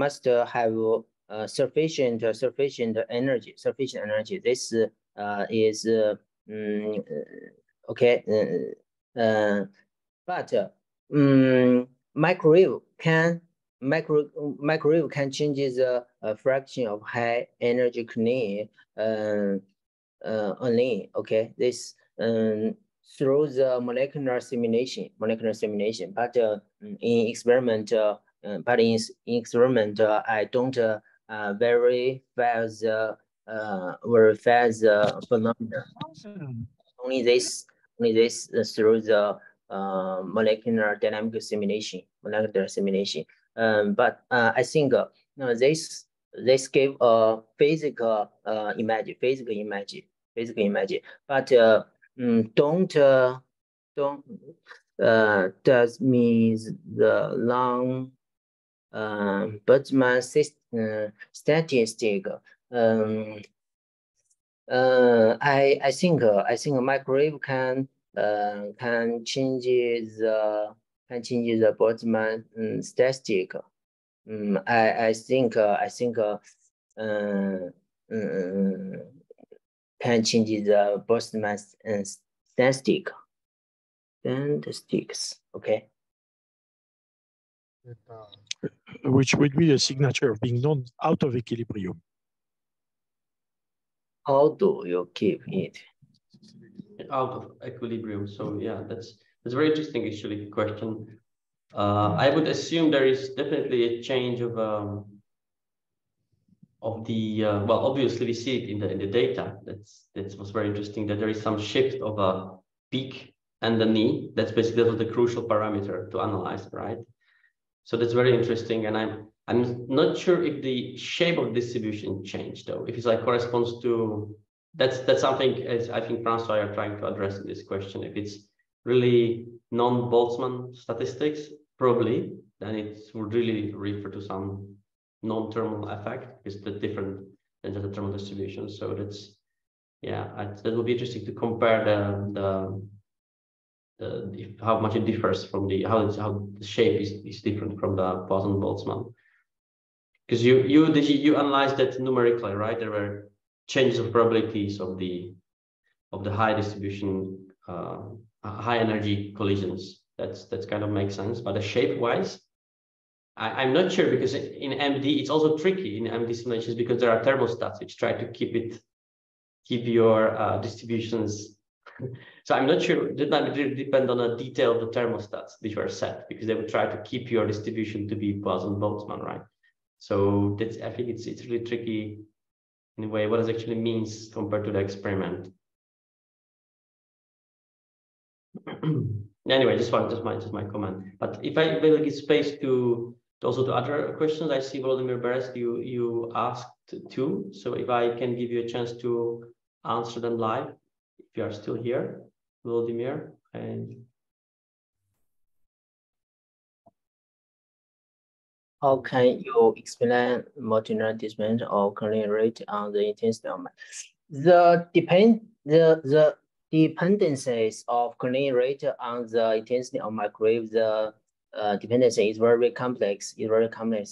B: sufficient energy. This is okay. But microwave can change the fraction of high energy clean only. Okay, this through the molecular simulation. But in experiment, I don't verify the phenomena. Only this through the molecular dynamic simulation. But I think this gave a physical image. But does means the long Boltzmann statistic. I think microwave can change the Boltzmann statistic. I think can change the Boltzmann statistics. Okay.
C: Which would be a signature of being non out of equilibrium.
B: How do you keep it
A: out of equilibrium? So yeah, that's very interesting actually question. I would assume there is definitely a change of the well, obviously we see it in the data. That was very interesting, that there is some shift of a peak and the knee. That's basically the crucial parameter to analyze, right? So that's very interesting, and I'm not sure if the shape of distribution changed though. If it's like corresponds to that's something, as I think Francois are trying to address in this question. If it's really non-Boltzmann statistics, probably then it would really refer to some non-thermal effect, because that's different than just a thermal distribution. So that's, yeah, that would be interesting to compare how much it differs from how the shape is different from the Poisson-Boltzmann. Because you analyzed that numerically, right? There were changes of probabilities of the high distribution high energy collisions. That's kind of makes sense. But the shape wise, I'm not sure, because in MD it's also tricky in MD simulations because there are thermostats which try to keep your distributions. So I'm not sure. It might depend on the detail of the thermostats which were set, because they would try to keep your distribution to be Poisson-Boltzmann, right? So that's, I think it's really tricky in a way what it actually means compared to the experiment. Anyway, just my comment. But if I will give space to also to other questions, I see Volodymyr Beres, you asked too. So if I can give you a chance to answer them live, if you are still here, Volodymyr. And
B: how can you explain multilinear displacement of current rate on the intensity of the dependencies of current rate on the intensity of microwave? The dependency is very complex.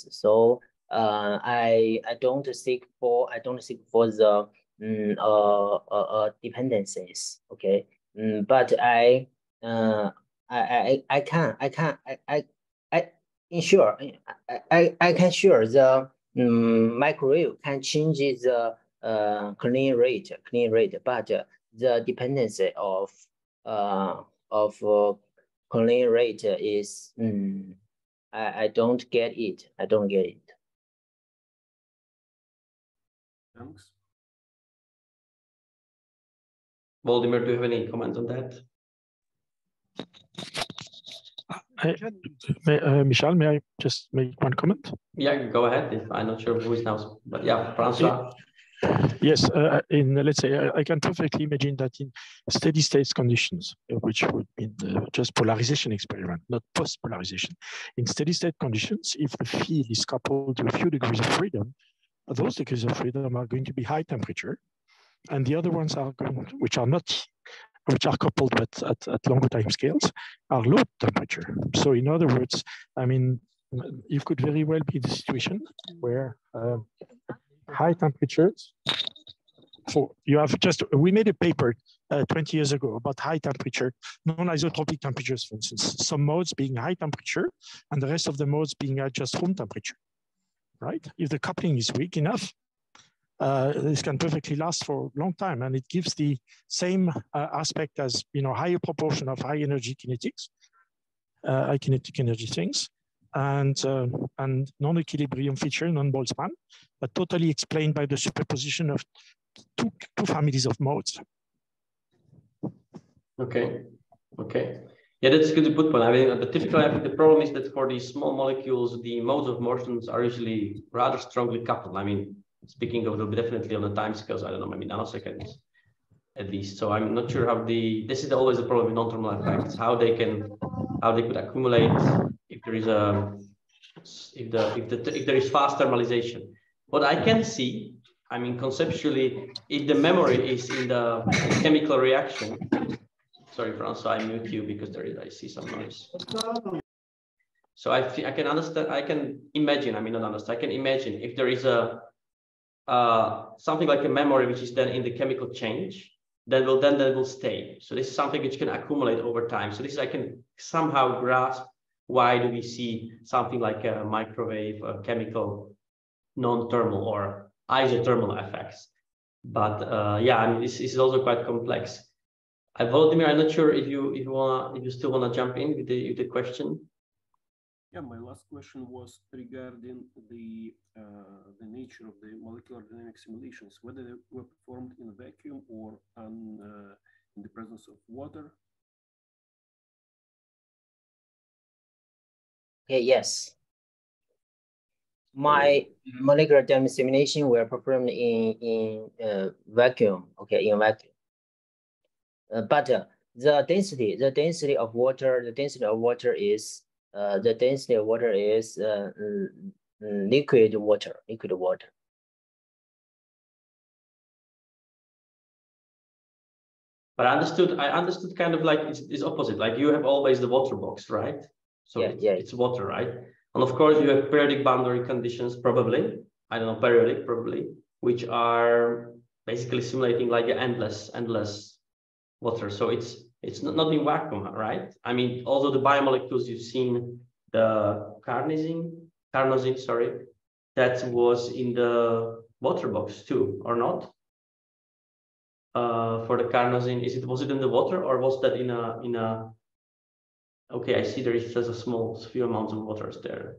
B: So I don't seek for the dependencies. Okay, but I ensure I can sure the microwave can change the clean rate, but the dependency of clean rate is I don't get it.
D: Thanks.
A: Volodymyr, do you have any comment on that?
C: Michal, may I just make one comment?
A: Yeah, go ahead. If I'm not sure who is now, but yeah, Francois.
C: Yes, let's say I can perfectly imagine that in steady state conditions, which would mean just polarization experiment, not post-polarization. In steady state conditions, if the field is coupled to a few degrees of freedom, those degrees of freedom are going to be high temperature, and the other ones are going, which are coupled but at longer time scales, are low temperature. So in other words, I mean, you could very well be in the situation where high temperatures. So you have we made a paper 20 years ago about high temperature, non-isotropic temperatures, for instance, some modes being high temperature and the rest of the modes being at just room temperature, right? If the coupling is weak enough, this can perfectly last for a long time, and it gives the same aspect as, higher proportion of high energy kinetics, high kinetic energy things, and non-equilibrium feature, non-Boltzmann, but totally explained by the superposition of two families of modes.
A: Okay. Yeah, that's a good point. I mean, but typically, I think the problem is that for these small molecules, the modes of motions are usually rather strongly coupled. I mean, speaking of definitely on the time scales, I don't know, maybe nanoseconds at least. So I'm not sure how this is always a problem with non-thermal effects, how they could accumulate if there is if there is fast thermalization. What I can see, I mean, conceptually, if the memory is in the chemical reaction. Sorry, Francois, I mute you because I see some noise. So I can understand, I can imagine, I mean, not understand, I can imagine if there is something like a memory which is then in the chemical change, that will stay. So this is something which can accumulate over time. So this I can somehow grasp why do we see something like a microwave, a chemical non-thermal or isothermal effects. But yeah, I mean, this is also quite complex. Volodymyr, I'm not sure if you still wanna jump in with the question.
D: Yeah, my last question was regarding the nature of the molecular dynamic simulations, whether they were performed in a vacuum or in the presence of water.
B: Okay, yes. My molecular dynamic simulation were performed in vacuum. Okay, in vacuum. But the density of water is liquid water.
A: But I understood kind of like it's opposite. Like you have always the water box, right? So it's water, right? And of course you have periodic boundary conditions, probably. I don't know, periodic, probably, which are basically simulating like an endless water. So it's It's not in vacuum, right? I mean, although the biomolecules you've seen, the carnosine, sorry, that was in the water box too, or not? For the carnosine, was it in the water, or was that in a? Okay, I see there is just a few amounts of water there.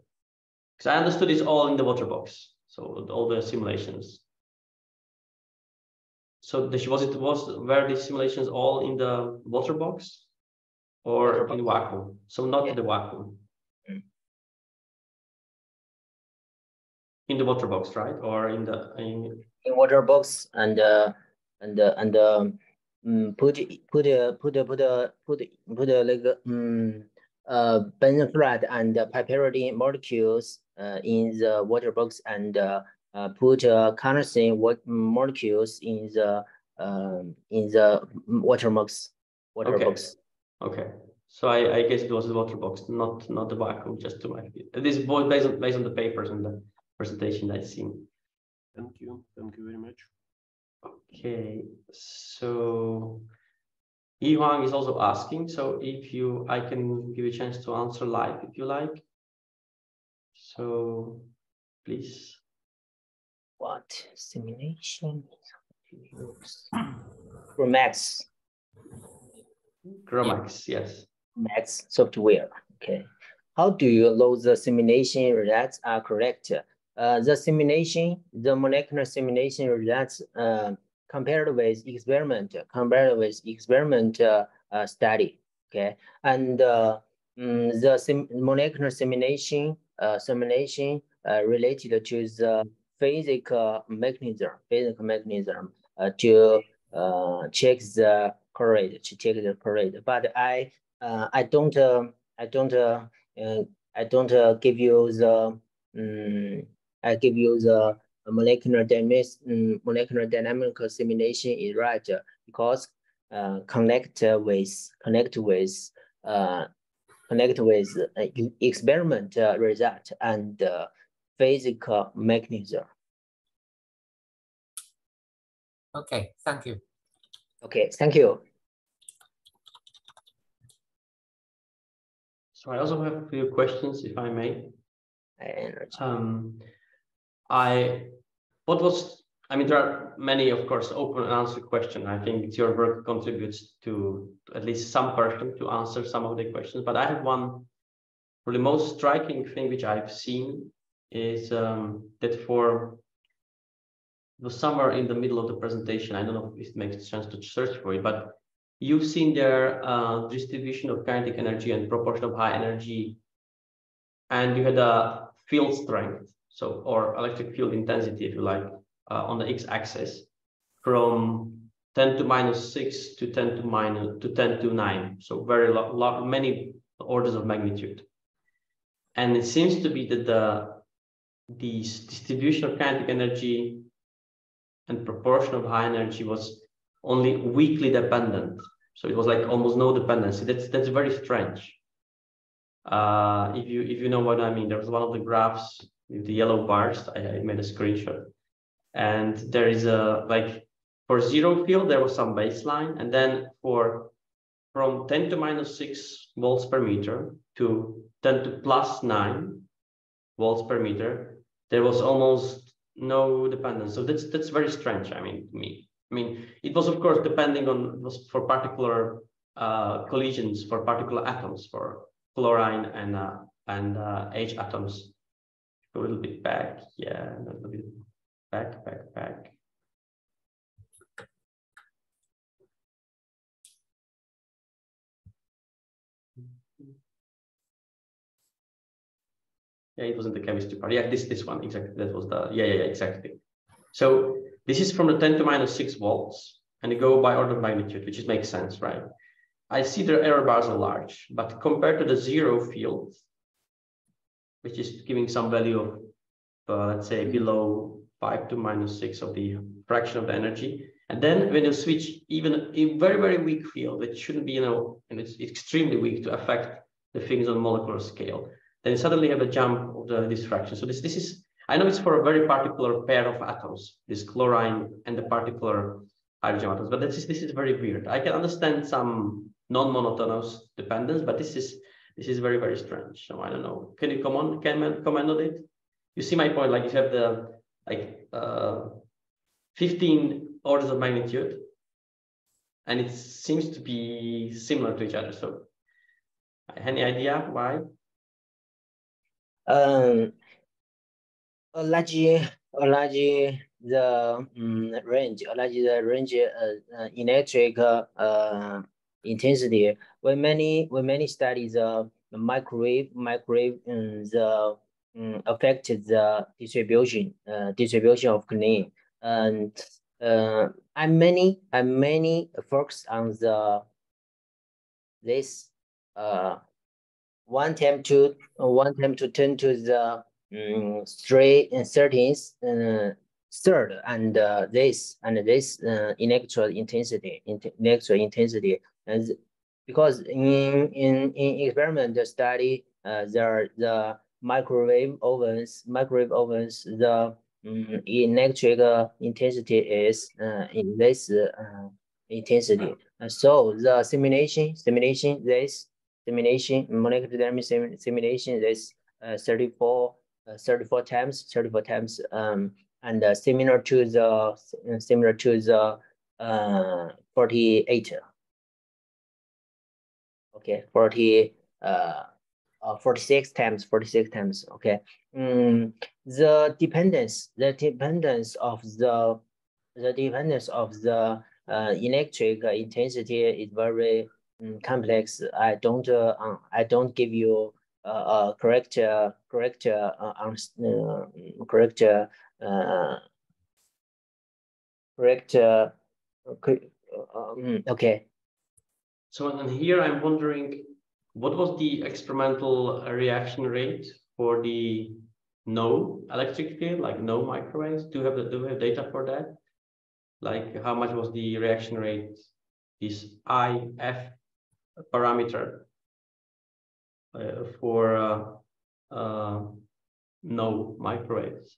A: Because I understood it's all in the water box, so all the simulations. So were the simulations all in the water box or in vacuum? So not in the vacuum. In the water box, right? Or in
B: water box and put benzyl chloride and piperidine molecules in the water box and put carnosine molecules in the water box.
A: Okay. So I guess it was the water box, not the vacuum, just to make it. This is based on the papers and the presentation I've seen.
D: Thank you very much.
A: Okay, so Yi-Huang is also asking, so I can give you a chance to answer live if you like. So please.
B: What simulation? GROMACS.
A: GROMACS, yes.
B: GROMACS software. Okay. How do you know the simulation results are correct? The molecular simulation results compared with experiment study. Okay, and molecular simulation related to the physical mechanism to check the chloride. But I don't give you the I give you the molecular dynamical simulation is right because connect with experiment result and physical mechanism.
E: Okay, thank you.
B: Okay, thank you.
A: So I also have a few questions, if I may. I mean, there are many, of course, open and answer questions. I think it's your work contributes to at least some person to answer some of the questions. But I have one, for the most striking thing which I've seen is that somewhere in the middle of the presentation, I don't know if it makes sense to search for it, but you've seen their distribution of kinetic energy and proportion of high energy, and you had a field strength, or electric field intensity, if you like, on the x-axis from 10 to -6 to 10 to 9. So very many orders of magnitude. And it seems to be that the distribution of kinetic energy and proportion of high energy was only weakly dependent. So it was like almost no dependency. That's very strange. If you know what I mean, there was one of the graphs with the yellow bars. I made a screenshot, and there is for zero field there was some baseline, and then from 10 to -6 volts per meter to 10 to +9 volts per meter, there was almost no dependence. So that's very strange. I mean, to me. I mean, it was of course depending on, it was for particular collisions for particular atoms, for chlorine and H atoms. A little bit back, yeah, a little bit back. Yeah, it wasn't the chemistry part. Yeah, this one exactly. That was the exactly. So this is from the 10 to -6 volts, and you go by order of magnitude, which makes sense, right? I see the error bars are large, but compared to the zero field, which is giving some value of, let's say, below 5 to -6 of the fraction of the energy. And then when you switch even a very, very weak field, which shouldn't be, and it's extremely weak to affect the things on molecular scale, then you suddenly have a jump of this fraction. So this is, I know it's for a very particular pair of atoms, this chlorine and the particular hydrogen atoms, but this is very weird. I can understand some non-monotonous dependence, but this is very, very strange. So I don't know. Can you comment on it? You see my point? Like you have the 15 orders of magnitude, and it seems to be similar to each other. So any idea why?
B: The range electric intensity. When many studies the microwave the affected the distribution of chlorine, and I many focus on the this 1 time to 10 to the 13th third, and this electrical intensity and because in experiment study the microwave ovens the electric intensity is in this intensity. So the simulation molecular dynamics simulation is 34 times and similar to the 48. Okay, 46 times. Okay. The dependence of the electric intensity is very complex. I don't give you correct okay.
A: So and here I'm wondering, what was the experimental reaction rate for the no electric field, like no microwaves? Do we have data for that? Like how much was the reaction rate, this IF parameter for no microwaves?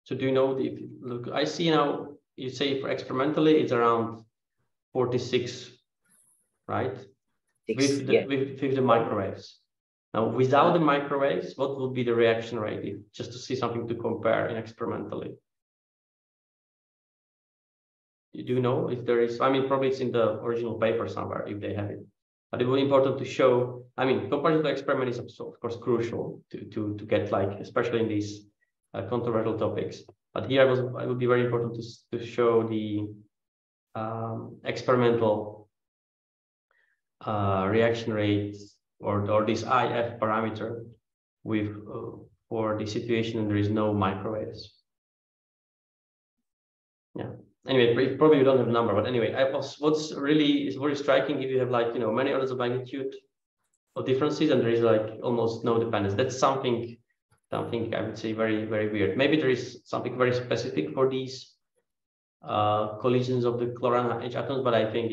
A: So do you know if you look? I see now you say for experimentally it's around 46, right? With the microwaves. Now without the microwaves, what would be the reaction rate? Just to see something to compare in experimentally. Do you know if there is? I mean, probably it's in the original paper somewhere if they have it. But it would be important to show. I mean, comparison to experiment is of course crucial to get like, especially in these controversial topics. But here it would be very important to show the experimental reaction rates or this IF parameter with for the situation and there is no microwaves. Yeah. Anyway, probably you don't have a number, but anyway, what's really is very striking if you have like many orders of magnitude of differences and there is like almost no dependence. That's something I would say very, very weird. Maybe there is something very specific for these collisions of the chlorine H atoms, but I think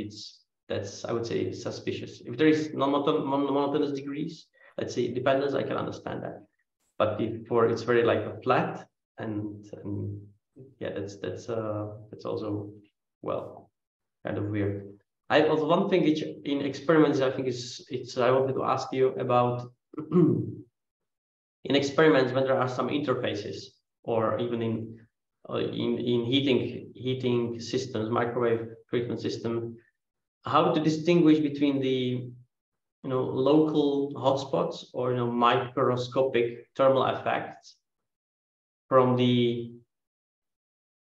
A: that's I would say suspicious. If there is non-monotonous degrees, let's say dependence, I can understand that. But before it's very like flat and yeah, that's also well kind of weird. I also one thing which in experiments I think I wanted to ask you about in experiments when there are some interfaces or even in heating systems, microwave treatment system, how to distinguish between the local hotspots or microscopic thermal effects from the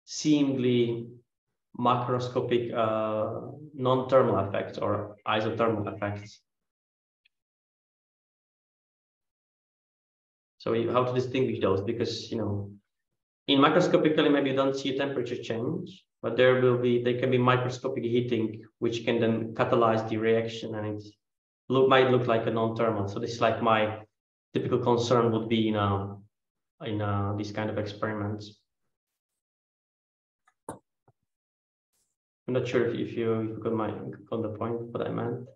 A: seemingly macroscopic non-thermal effects or isothermal effects. So how to distinguish those, because in microscopically maybe you don't see a temperature change, but there can be microscopic heating which can then catalyze the reaction, and it might look like a non-thermal. So this is like my typical concern would be in these kind of experiments. I'm not sure if you got the point what I meant.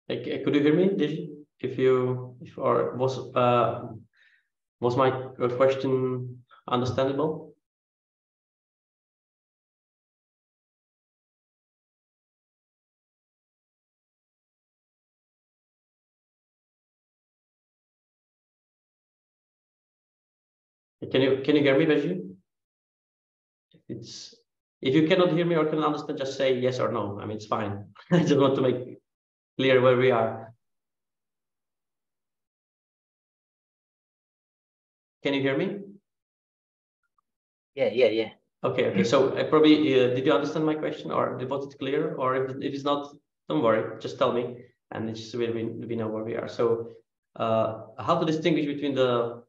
A: Could you hear me? Or was my question understandable? Can you hear me, Dezhi? If you cannot hear me or cannot understand, just say yes or no. I mean, it's fine. I just want to make clear where we are. Can you hear me?
B: Yeah.
A: Okay. So probably did you understand my question, or was it clear? Or if it's not, don't worry. Just tell me, and it's just we know where we are. So how to distinguish between the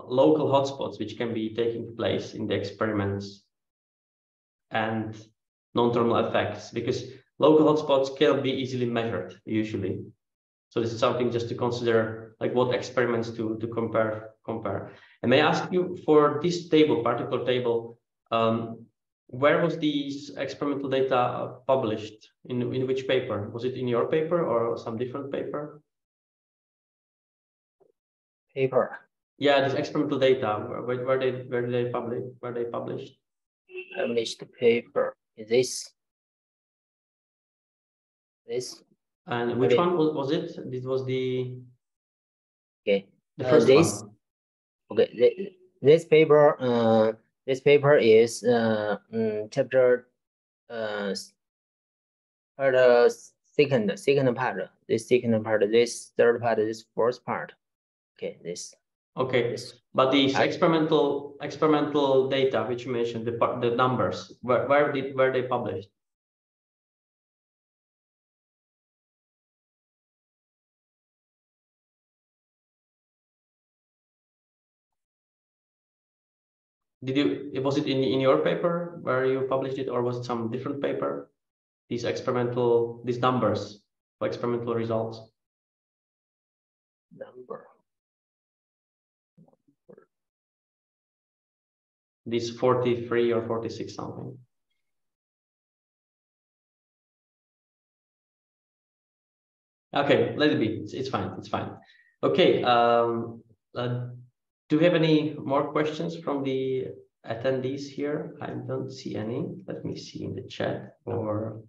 A: local hotspots which can be taking place in the experiments and non-thermal effects, because local hotspots cannot be easily measured usually. So this is something just to consider, like what experiments to compare. And may I ask you, for this particular table, where was these experimental data published? In which paper? Was it in your paper or some different paper?
B: Paper.
A: Yeah, this experimental data. Where they published?
B: Published paper. Is this?
A: And which one was it? This was the first one.
B: Okay, this paper. This paper is chapter part second part. This second part. This third part. This fourth part. Okay, this.
A: Okay, but these experimental data which you mentioned, the numbers, where they published? Was it in your paper where you published it, or was it some different paper? These numbers for experimental results.
B: Number.
A: This 43 or 46 something. Okay, let it be. It's fine. It's fine. Okay. Do we have any more questions from the attendees here? I don't see any. Let me see in the chat. Or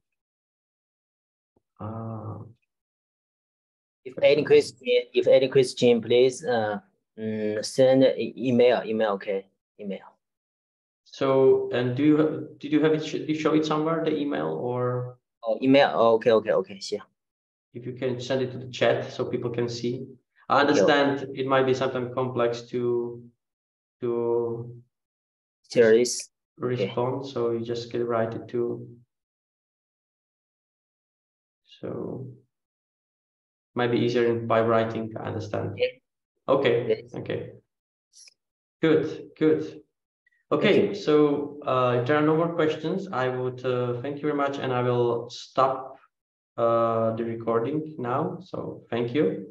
B: if any question, please send email. Okay, email.
A: So, and did you have it? Should you show it somewhere, the email, or?
B: Oh, email. Oh, okay. Yeah.
A: If you can send it to the chat so people can see. I understand it might be sometimes complex to respond, so you just can write it to. So might be easier by writing. I understand. Okay. Good. Okay, so if there are no more questions, I would thank you very much, and I will stop the recording now. So thank you.